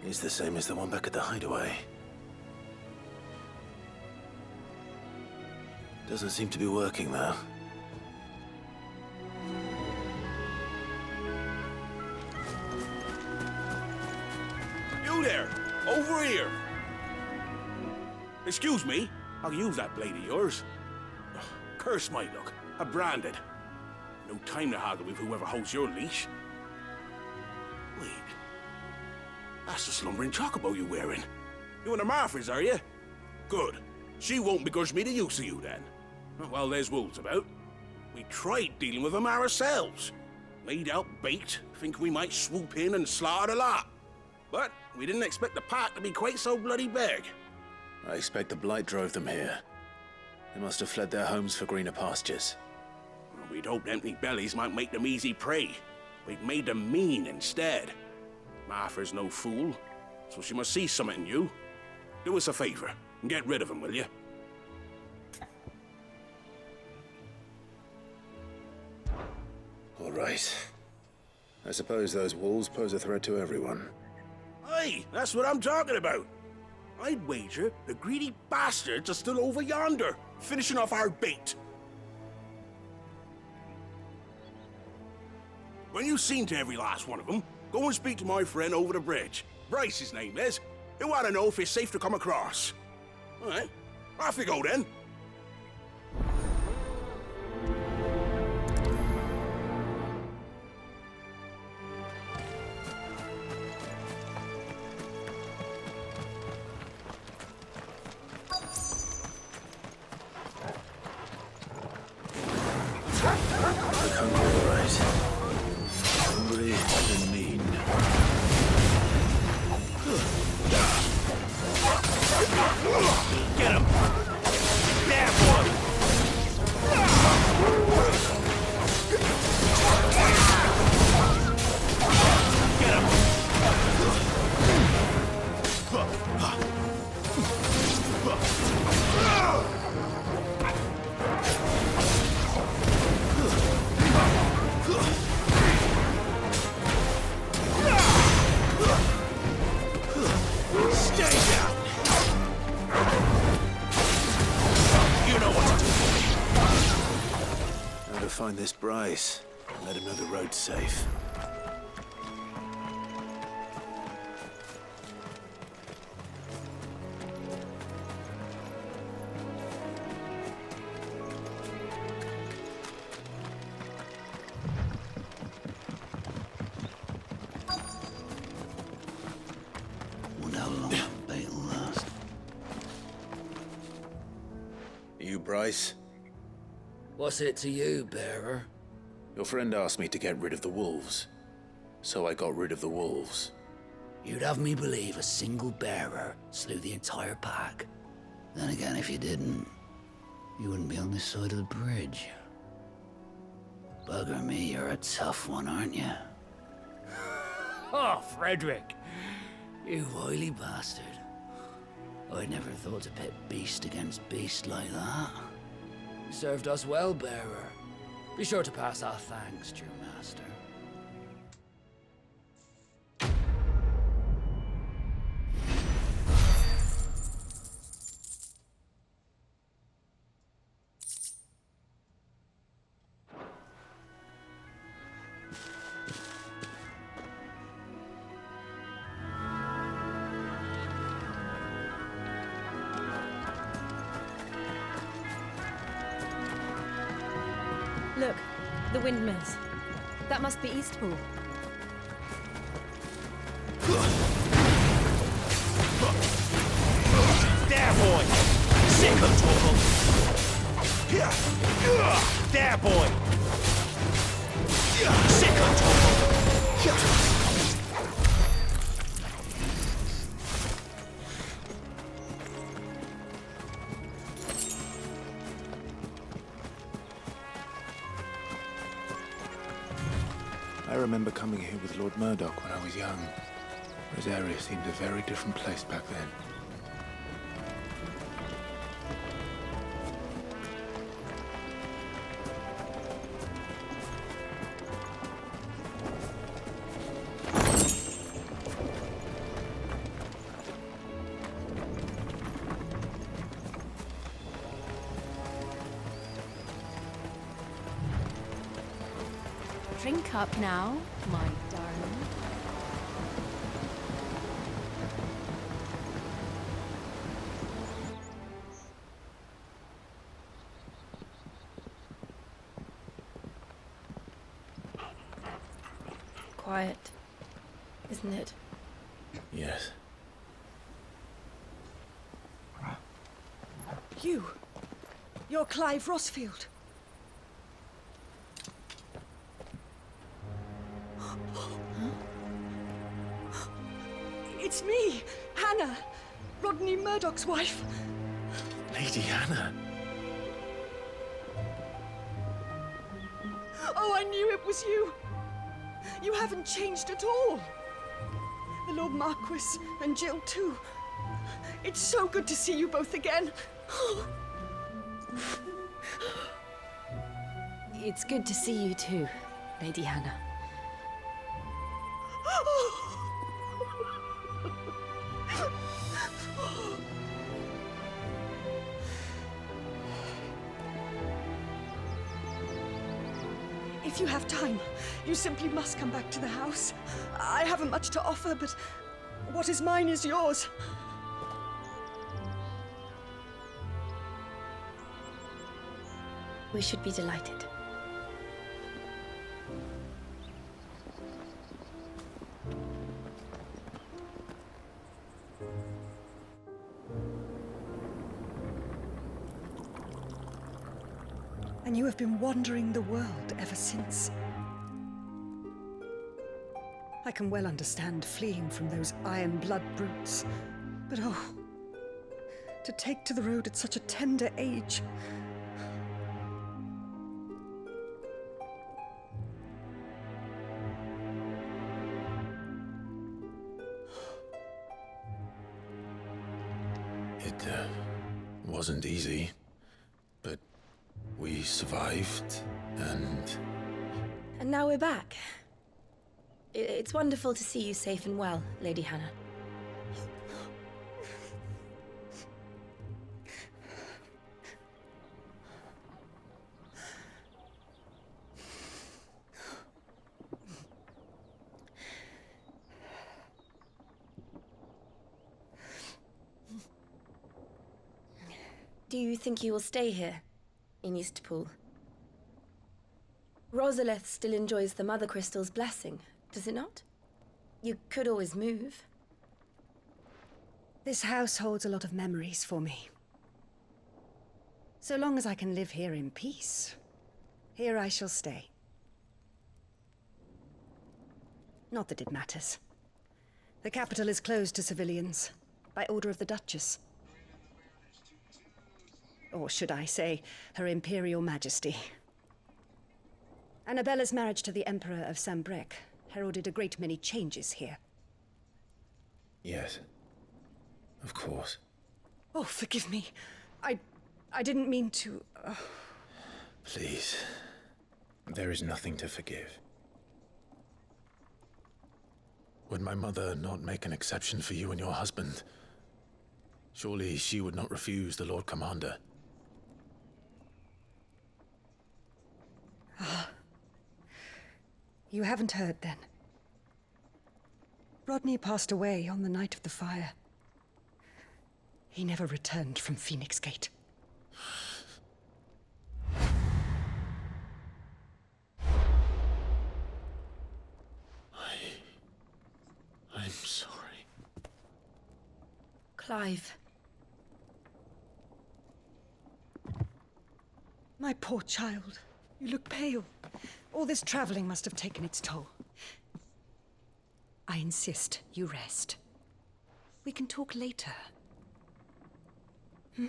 [SPEAKER 2] He's the same as the one back at the hideaway. Doesn't seem to be working, though.
[SPEAKER 12] You there! Over here! Excuse me, I'll use that blade of yours. Ugh, curse my luck. I'm branded. No time to haggle with whoever holds your leash. Wait. That's the slumbering chocobo you're wearing. You and the Marthas, are you? Good. She won't begrudge me the use of you, then. Well, there's wolves about. We tried dealing with them ourselves. Laid out bait, think we might swoop in and slaughter the lot. But we didn't expect the pack to be quite so bloody big.
[SPEAKER 2] I expect the blight drove them here. They must have fled their homes for greener pastures.
[SPEAKER 12] We'd hoped empty bellies might make them easy prey. We'd made them mean instead. Martha's no fool, so she must see something in you. Do us a favor and get rid of them, will you?
[SPEAKER 2] All right. I suppose those wolves pose a threat to everyone.
[SPEAKER 12] Aye, that's what I'm talking about. I'd wager the greedy bastards are still over yonder, finishing off our bait. When you've seen to every last one of them, go and speak to my friend over the bridge. Bryce, his name is. He'll want to know if it's safe to come across. All right, off you go then. Get him! There, boy! Get him! Stay down! You know what to do.
[SPEAKER 2] How to find this Bryce and let him know the road's safe.
[SPEAKER 12] Wonder how long that bait will last.
[SPEAKER 2] You Bryce?
[SPEAKER 21] What's it to you, bearer?
[SPEAKER 2] Your friend asked me to get rid of the wolves, so I got rid of the wolves.
[SPEAKER 21] You'd have me believe a single bearer slew the entire pack. Then again, if you didn't, you wouldn't be on this side of the bridge. Bugger me, you're a tough one, aren't you? Oh, Frederick! You wily bastard. I'd never thought to pit beast against beast like that. You served us well, bearer. Be sure to pass our thanks to your master.
[SPEAKER 3] Look, the windmills. That must be Eastpool.
[SPEAKER 6] There, boy! Sick of trouble! There, boy! Sick of trouble!
[SPEAKER 2] I remember coming here with Lord Murdoch when I was young. Rosaria seemed a very different place back then.
[SPEAKER 3] Drink up now, my darling. Quiet, isn't it?
[SPEAKER 2] Yes.
[SPEAKER 10] You're Clive Rossfield. It's me, Hannah, Rodney Murdoch's wife.
[SPEAKER 2] Lady Hannah.
[SPEAKER 10] Oh, I knew it was you. You haven't changed at all. The Lord Marquis and Jill too. It's so good to see you both again.
[SPEAKER 3] It's good to see you too, Lady Hannah.
[SPEAKER 10] If you have time, you simply must come back to the house. I haven't much to offer, but what is mine is yours.
[SPEAKER 3] We should be delighted.
[SPEAKER 10] And you have been wandering the world ever since. I can well understand fleeing from those iron blood brutes, but oh, to take to the road at such a tender age.
[SPEAKER 2] It wasn't easy, but we survived, and
[SPEAKER 3] now we're back. It's wonderful to see you safe and well, Lady Hannah. Do you think you will stay here, in Eastpool? Rosalith still enjoys the Mother Crystal's blessing, does it not? You could always move.
[SPEAKER 10] This house holds a lot of memories for me. So long as I can live here in peace, here I shall stay. Not that it matters. The capital is closed to civilians, by order of the Duchess. Or should I say, Her Imperial Majesty. Annabella's marriage to the Emperor of Sambrec heralded a great many changes here.
[SPEAKER 2] yes, of course.
[SPEAKER 10] Oh, forgive me. I didn't mean to...
[SPEAKER 2] Please, There is nothing to forgive. Would my mother not make an exception for you and your husband? Surely she would not refuse the Lord Commander.
[SPEAKER 7] You haven't heard, then. Rodney passed away on the night of the fire. He never returned from Phoenix Gate.
[SPEAKER 2] I'm sorry.
[SPEAKER 3] Clive.
[SPEAKER 7] My poor child. You look pale. All this traveling must have taken its toll. I insist you rest. We can talk later. Hmm?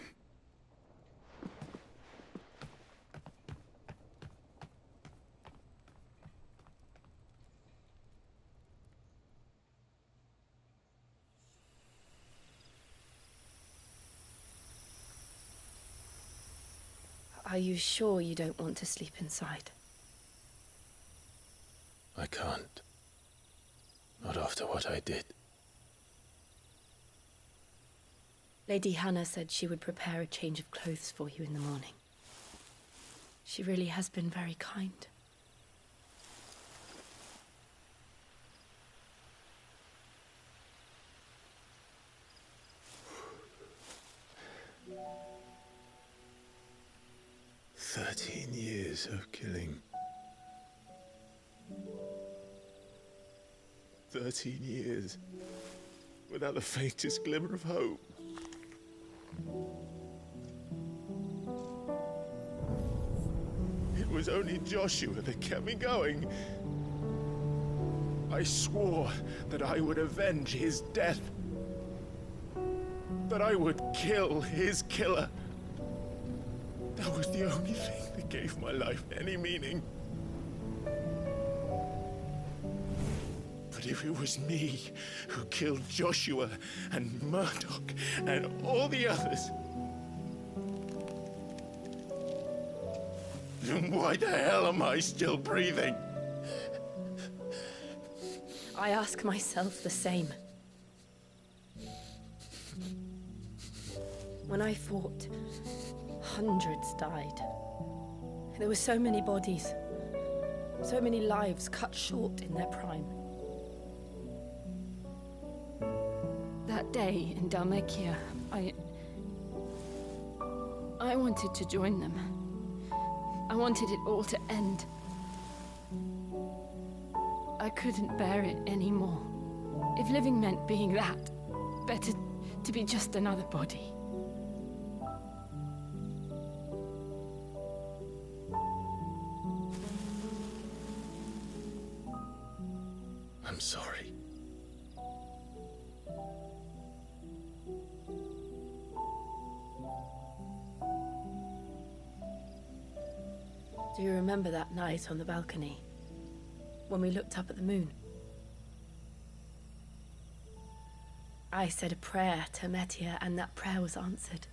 [SPEAKER 3] Are you sure you don't want to sleep inside?
[SPEAKER 2] I can't. Not after what I did.
[SPEAKER 3] Lady Hannah said she would prepare a change of clothes for you in the morning. She really has been very kind.
[SPEAKER 2] Years of killing. 13 years without the faintest glimmer of hope. It was only Joshua that kept me going. I swore that I would avenge his death. That I would kill his killer. That was the only thing that gave my life any meaning. But if it was me who killed Joshua and Murdoch and all the others, then why the hell am I still breathing?
[SPEAKER 3] I ask myself the same. When I fought, hundreds died. There were so many bodies, so many lives cut short in their prime. That day in Dalmekia, I wanted to join them. I wanted it all to end. I couldn't bear it anymore. If living meant being that, better to be just another body.
[SPEAKER 2] I'm sorry.
[SPEAKER 3] Do you remember that night on the balcony, when we looked up at the moon? I said a prayer to Metia, and that prayer was answered.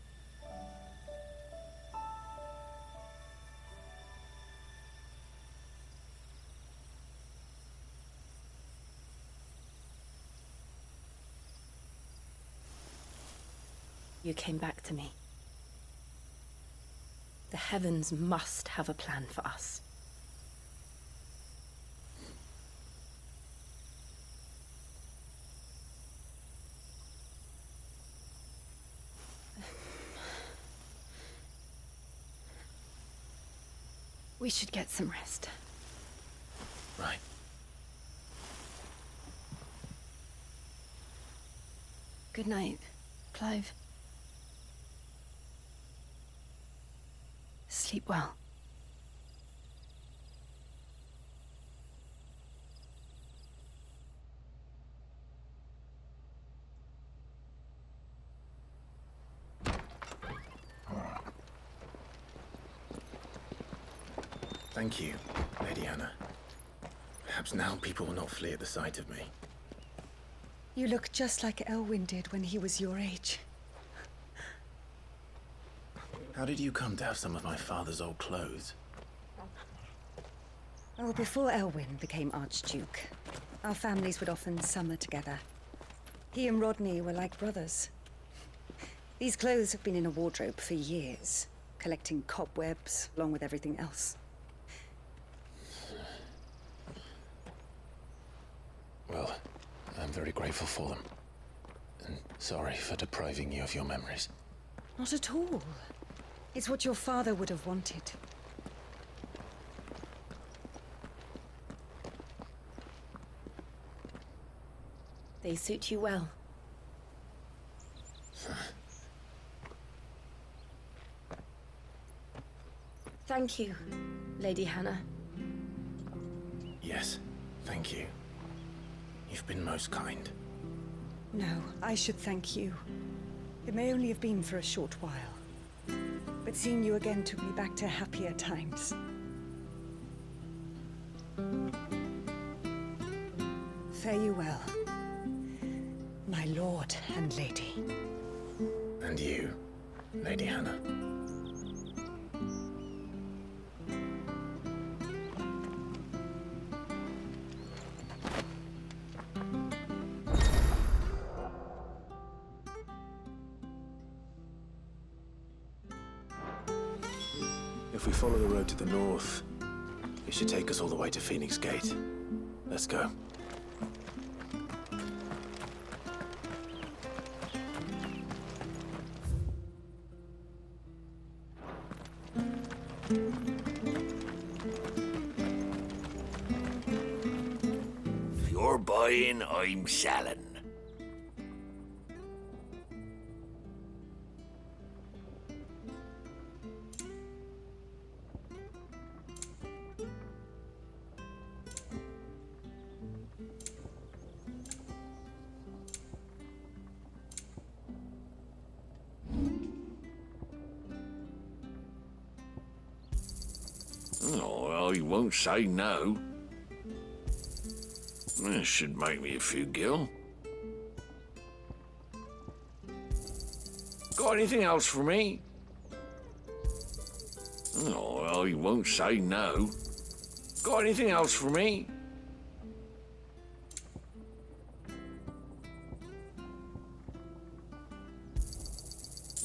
[SPEAKER 3] You came back to me. The heavens must have a plan for us. We should get some rest.
[SPEAKER 2] Right.
[SPEAKER 3] Good night, Clive. Sleep well.
[SPEAKER 2] Thank you, Lady Anna. Perhaps now people will not flee at the sight of me.
[SPEAKER 7] You look just like Elwyn did when he was your age.
[SPEAKER 2] How did you come to have some of my father's old clothes?
[SPEAKER 7] Well, before Elwyn became Archduke, our families would often summer together. He and Rodney were like brothers. These clothes have been in a wardrobe for years, collecting cobwebs along with everything else.
[SPEAKER 2] Well, I'm very grateful for them. And sorry for depriving you of your memories.
[SPEAKER 7] Not at all. It's what your father would have wanted.
[SPEAKER 3] They suit you well. Thank you, Lady Hannah.
[SPEAKER 2] Yes, thank you. You've been most kind.
[SPEAKER 7] No, I should thank you. It may only have been for a short while, but seeing you again took me back to happier times. Fare you well, my lord and lady.
[SPEAKER 2] And you, Lady Hannah.
[SPEAKER 19] If we follow the road to the north, it should take us all the way to Phoenix Gate. Let's go.
[SPEAKER 13] If you're buying, I'm selling. Oh, well, you won't say no. This should make me a few gil. Got anything else for me? Oh, well, you won't say no. Got anything else for me?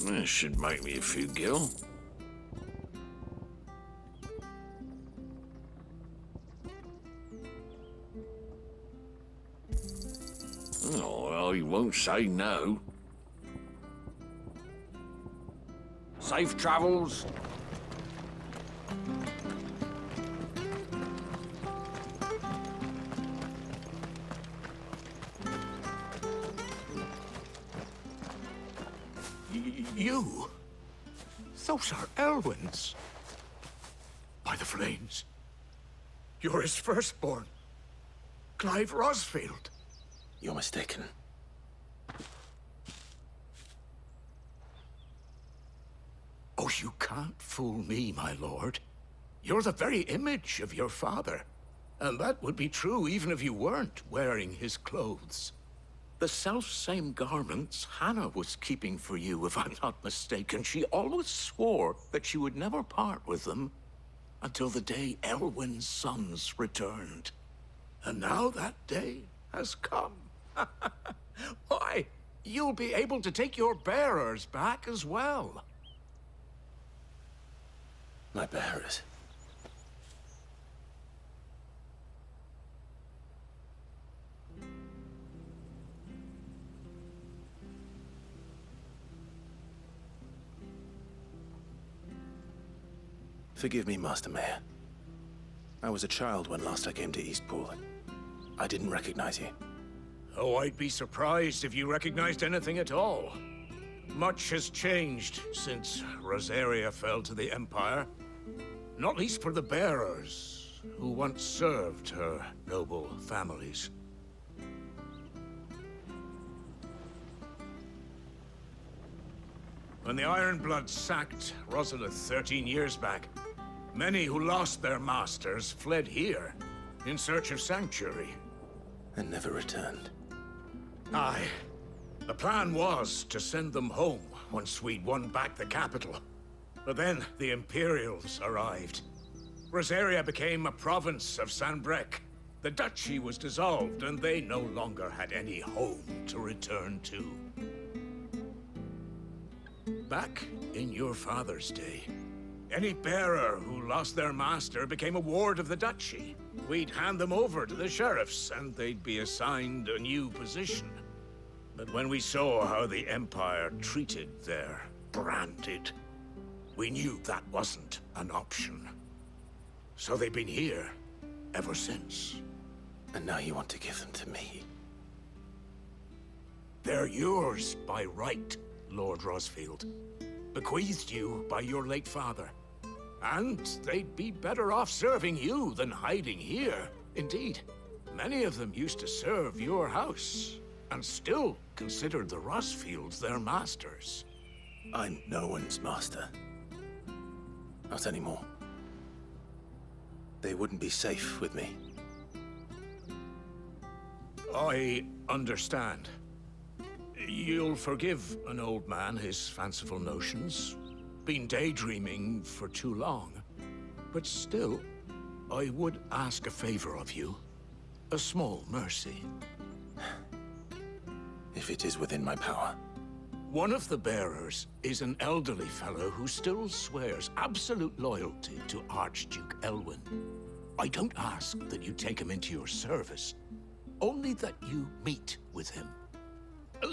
[SPEAKER 13] This should make me a few gil. Oh, well, you won't say no. Safe travels.
[SPEAKER 12] You? Those are Elwyn's. By the flames. You're his firstborn. Clive Rosfield.
[SPEAKER 2] You're mistaken.
[SPEAKER 12] Oh, you can't fool me, my lord. You're the very image of your father. And that would be true even if you weren't wearing his clothes. The self-same garments Hannah was keeping for you, if I'm not mistaken. She always swore that she would never part with them until the day Elwyn's sons returned. And now that day has come. Why, you'll be able to take your bearers back as well.
[SPEAKER 2] My bearers? Forgive me, Master Mayor. I was a child when last I came to Eastpool. I didn't recognize you.
[SPEAKER 12] Oh, I'd be surprised if you recognized anything at all. Much has changed since Rosaria fell to the Empire. Not least for the bearers, who once served her noble families. When the Ironbloods sacked Rosalith 13 years back, many who lost their masters fled here in search of sanctuary.
[SPEAKER 2] And never returned.
[SPEAKER 12] Aye. The plan was to send them home once we'd won back the capital. But then the Imperials arrived. Rosaria became a province of Sanbreque. The duchy was dissolved, and they no longer had any home to return to. Back in your father's day, any bearer who lost their master became a ward of the duchy. We'd hand them over to the sheriffs, and they'd be assigned a new position. But when we saw how the Empire treated their branded, we knew that wasn't an option. So they've been here ever since.
[SPEAKER 2] And now you want to give them to me?
[SPEAKER 12] They're yours by right, Lord Rosfield. Bequeathed you by your late father. And they'd be better off serving you than hiding here. Indeed, many of them used to serve your house, and still considered the Rosfields their masters.
[SPEAKER 2] I'm no one's master. Not anymore. They wouldn't be safe with me.
[SPEAKER 12] I understand. You'll forgive an old man his fanciful notions. Been daydreaming for too long. But still, I would ask a favor of you. A small mercy.
[SPEAKER 2] If it is within my power.
[SPEAKER 12] One of the bearers is an elderly fellow who still swears absolute loyalty to Archduke Elwyn. I don't ask that you take him into your service, only that you meet with him.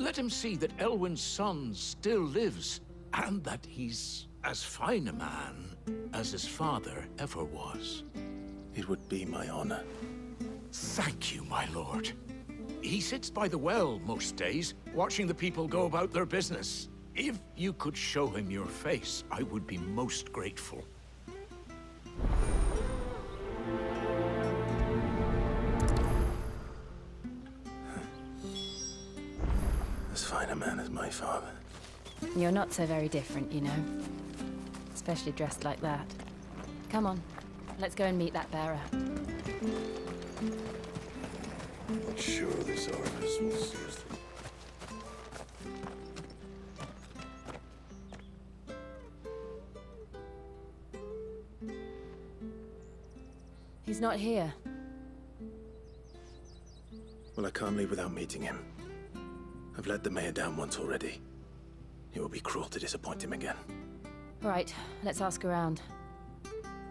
[SPEAKER 12] Let him see that Elwyn's son still lives, and that he's as fine a man as his father ever was.
[SPEAKER 2] It would be my honor.
[SPEAKER 12] Thank you, my lord. He sits by the well most days, watching the people go about their business. If you could show him your face, I would be most grateful.
[SPEAKER 2] As fine a man as my father.
[SPEAKER 3] You're not so very different, you know. Especially dressed like that. Come on, let's go and meet that bearer.
[SPEAKER 19] Not sure this orifice will see us through.
[SPEAKER 3] He's not here.
[SPEAKER 2] Well, I can't leave without meeting him. I've let the mayor down once already. It would be cruel to disappoint him again.
[SPEAKER 3] Right, let's ask around.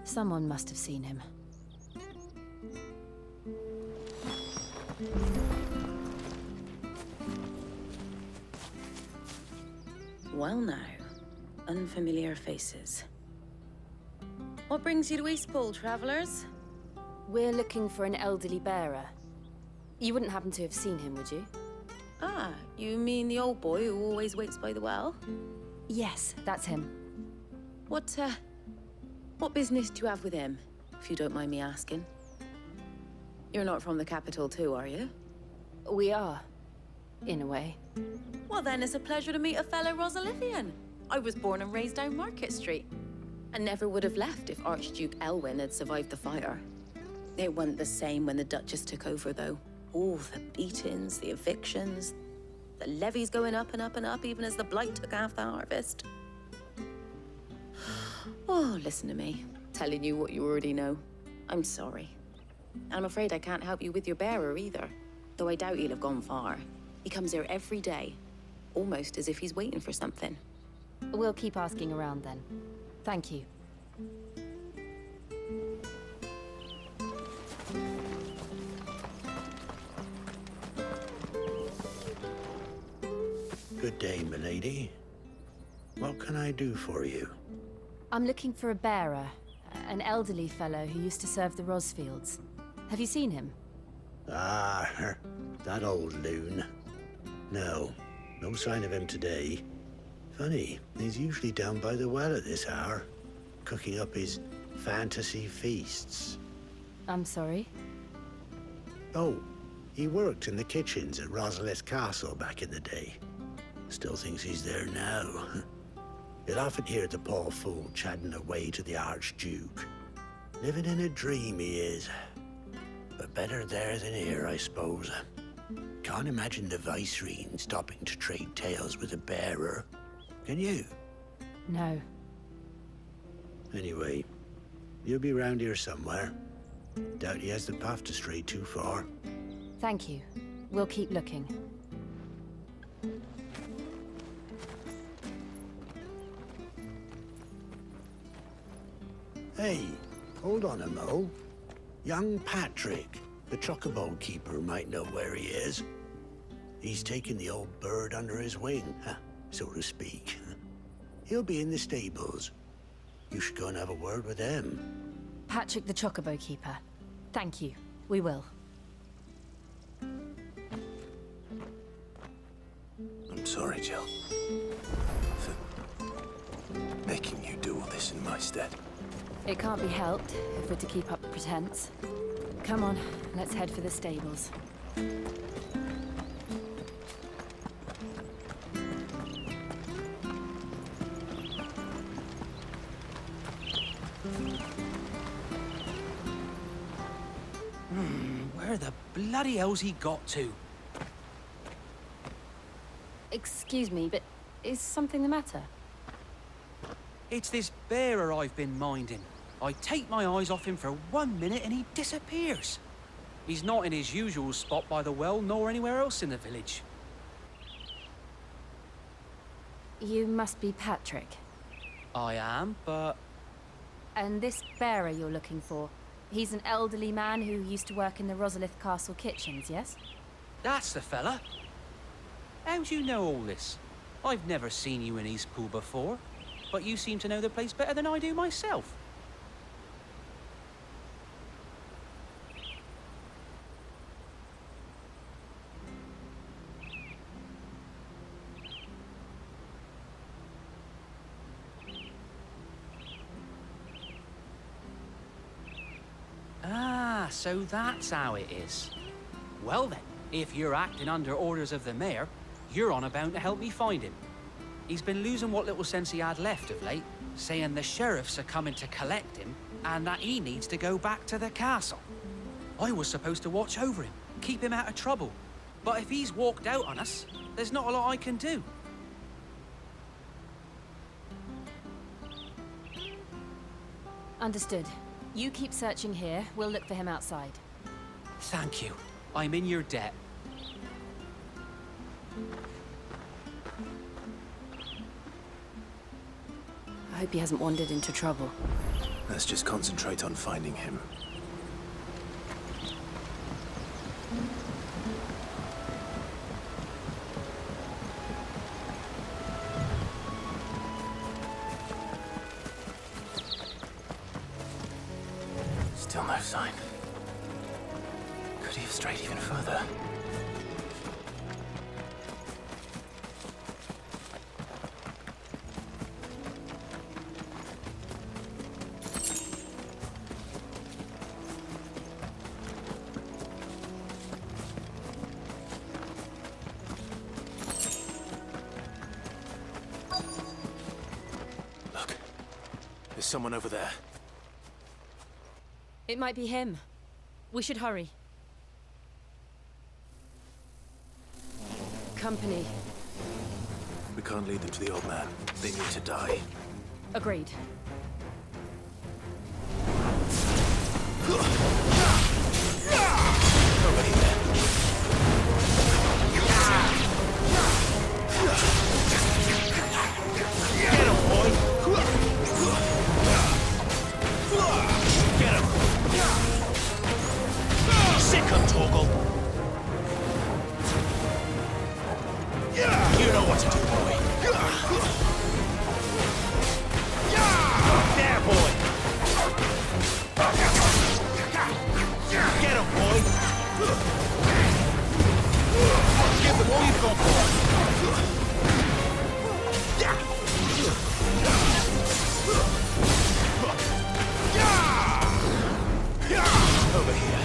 [SPEAKER 3] Someone must have seen him.
[SPEAKER 4] Well now, unfamiliar faces. What brings you to Eastpool, travelers?
[SPEAKER 3] We're looking for an elderly bearer. You wouldn't happen to have seen him, would you?
[SPEAKER 4] Ah, you mean the old boy who always waits by the well?
[SPEAKER 3] Yes, that's him.
[SPEAKER 4] What business do you have with him, if you don't mind me asking? You're not from the capital too, are you?
[SPEAKER 3] We are, in a way.
[SPEAKER 4] Well then, it's a pleasure to meet a fellow Rosalifian. I was born and raised down Market Street, and never would have left if Archduke Elwyn had survived the fire. It wasn't the same when the Duchess took over, though. All the beatings, the evictions, the levies going up and up and up, even as the blight took half the harvest. Oh, listen to me, telling you what you already know. I'm sorry. I'm afraid I can't help you with your bearer either, though I doubt he'll have gone far. He comes here every day, almost as if he's waiting for something.
[SPEAKER 3] We'll keep asking around then. Thank you.
[SPEAKER 9] Good day, milady. What can I do for you?
[SPEAKER 3] I'm looking for a bearer, an elderly fellow who used to serve the Rosfields. Have you seen him?
[SPEAKER 9] Ah, that old loon. No sign of him today. Funny, he's usually down by the well at this hour, cooking up his fantasy feasts.
[SPEAKER 3] I'm sorry?
[SPEAKER 9] Oh, he worked in the kitchens at Rosalith Castle back in the day. Still thinks he's there now. You'll often hear the poor fool chatting away to the Archduke. Living in a dream he is. But better there than here, I suppose. Can't imagine the Vicereine stopping to trade tales with a bearer. Can you?
[SPEAKER 3] No.
[SPEAKER 9] Anyway, He'll be round here somewhere. Doubt he has the path to stray too far.
[SPEAKER 3] Thank you. We'll keep looking.
[SPEAKER 9] Hey, hold on a mo. Young Patrick, the chocobo keeper, might know where he is. He's taken the old bird under his wing, so to speak. He'll be in the stables. You should go and have a word with him.
[SPEAKER 3] Patrick the Chocobo Keeper. Thank you. We will.
[SPEAKER 2] I'm sorry, Jill. For making you do all this in my stead.
[SPEAKER 3] It can't be helped if we're to keep up the pretense. Come on, let's head for the stables.
[SPEAKER 14] Where the bloody hell's he got to?
[SPEAKER 3] Excuse me, but is something the matter?
[SPEAKER 14] It's this bearer I've been minding. I take my eyes off him for 1 minute and he disappears. He's not in his usual spot by the well, nor anywhere else in the village.
[SPEAKER 3] You must be Patrick.
[SPEAKER 14] I am, but...
[SPEAKER 3] And this bearer you're looking for, he's an elderly man who used to work in the Rosalith Castle kitchens, yes?
[SPEAKER 14] That's the fella. How do you know all this? I've never seen you in Eastpool before, but you seem to know the place better than I do myself. Ah, so that's how it is. Well then, if you're acting under orders of the mayor, you're on about to help me find him. He's been losing what little sense he had left of late, saying the sheriffs are coming to collect him and that he needs to go back to the castle. I was supposed to watch over him, keep him out of trouble. But if he's walked out on us, there's not a lot I can do.
[SPEAKER 3] Understood. You keep searching here, we'll look for him outside.
[SPEAKER 14] Thank you. I'm in your debt.
[SPEAKER 3] I hope he hasn't wandered into trouble.
[SPEAKER 2] Let's just concentrate on finding him. Still no sign. Could he have strayed even further? Look, there's someone over there.
[SPEAKER 3] It might be him. We should hurry. Company.
[SPEAKER 2] We can't lead them to the old man. They need to die.
[SPEAKER 3] Agreed.
[SPEAKER 2] You know what to do, boy. There, boy. Get him, boy. Give them all you've got for. Over here.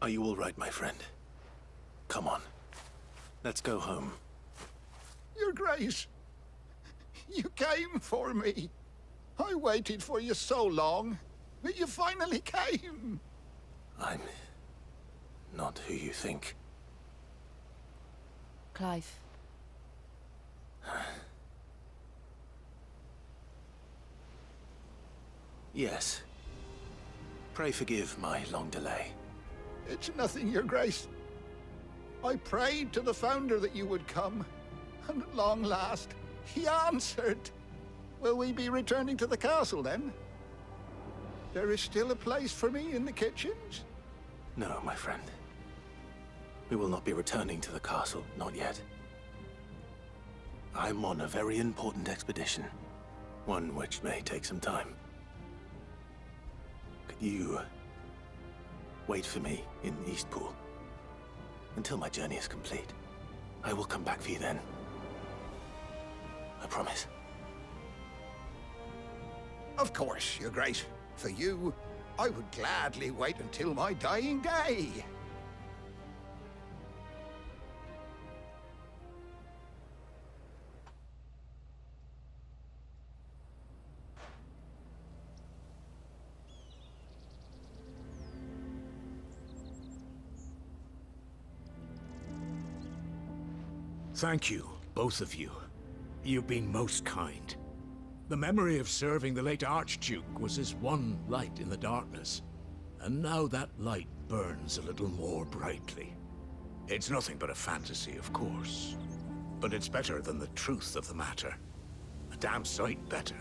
[SPEAKER 2] Are you all right, my friend? Come on. Let's go home.
[SPEAKER 15] Your Grace, you came for me. I waited for you so long, but you finally came.
[SPEAKER 2] I'm not who you think.
[SPEAKER 3] Clive.
[SPEAKER 2] Yes. Pray forgive my long delay.
[SPEAKER 15] It's nothing, Your Grace. I prayed to the Founder that you would come, and at long last, he answered. Will we be returning to the castle, then? There is still a place for me in the kitchens?
[SPEAKER 2] No, my friend. We will not be returning to the castle, not yet. I'm on a very important expedition, one which may take some time. Could you wait for me in Eastpool until my journey is complete? I will come back for you then. I promise.
[SPEAKER 15] Of course, Your Grace. For you, I would gladly wait until my dying day.
[SPEAKER 5] Thank you, both of you. You've been most kind. The memory of serving the late Archduke was as one light in the darkness, and now that light burns a little more brightly. It's nothing but a fantasy, of course, but it's better than the truth of the matter. A damn sight better.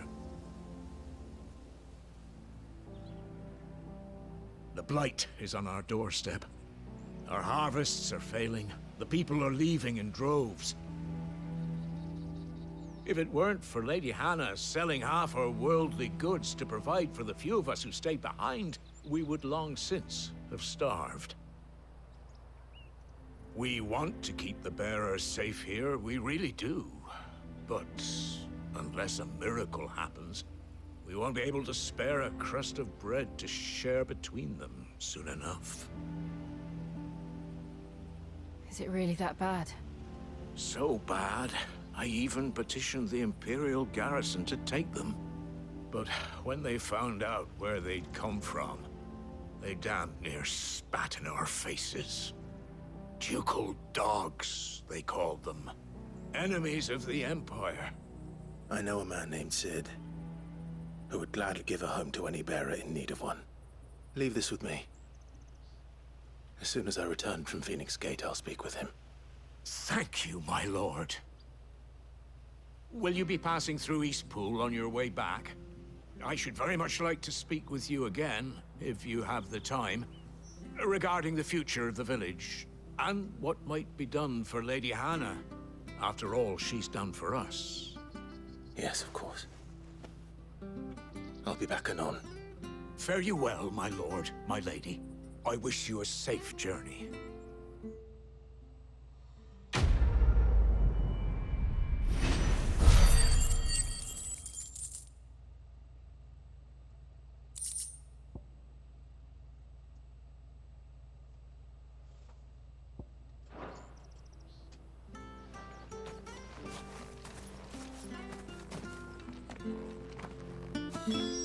[SPEAKER 5] The blight is on our doorstep. Our harvests are failing. The people are leaving in droves. If it weren't for Lady Hannah selling half her worldly goods to provide for the few of us who stayed behind, we would long since have starved. We want to keep the bearers safe here, we really do. But unless a miracle happens, we won't be able to spare a crust of bread to share between them soon enough.
[SPEAKER 3] Is it really that bad?
[SPEAKER 5] So bad, I even petitioned the Imperial garrison to take them. But when they found out where they'd come from, they damn near spat in our faces. Ducal dogs, they called them. Enemies of the Empire.
[SPEAKER 2] I know a man named Sid, who would gladly give a home to any bearer in need of one. Leave this with me. As soon as I return from Phoenix Gate, I'll speak with him.
[SPEAKER 5] Thank you, my lord. Will you be passing through Eastpool on your way back? I should very much like to speak with you again, if you have the time, regarding the future of the village, and what might be done for Lady Hannah, after all she's done for us.
[SPEAKER 2] Yes, of course. I'll be back anon.
[SPEAKER 5] Fare you well, my lord, my lady. I wish you a safe journey.
[SPEAKER 15] Mm-hmm.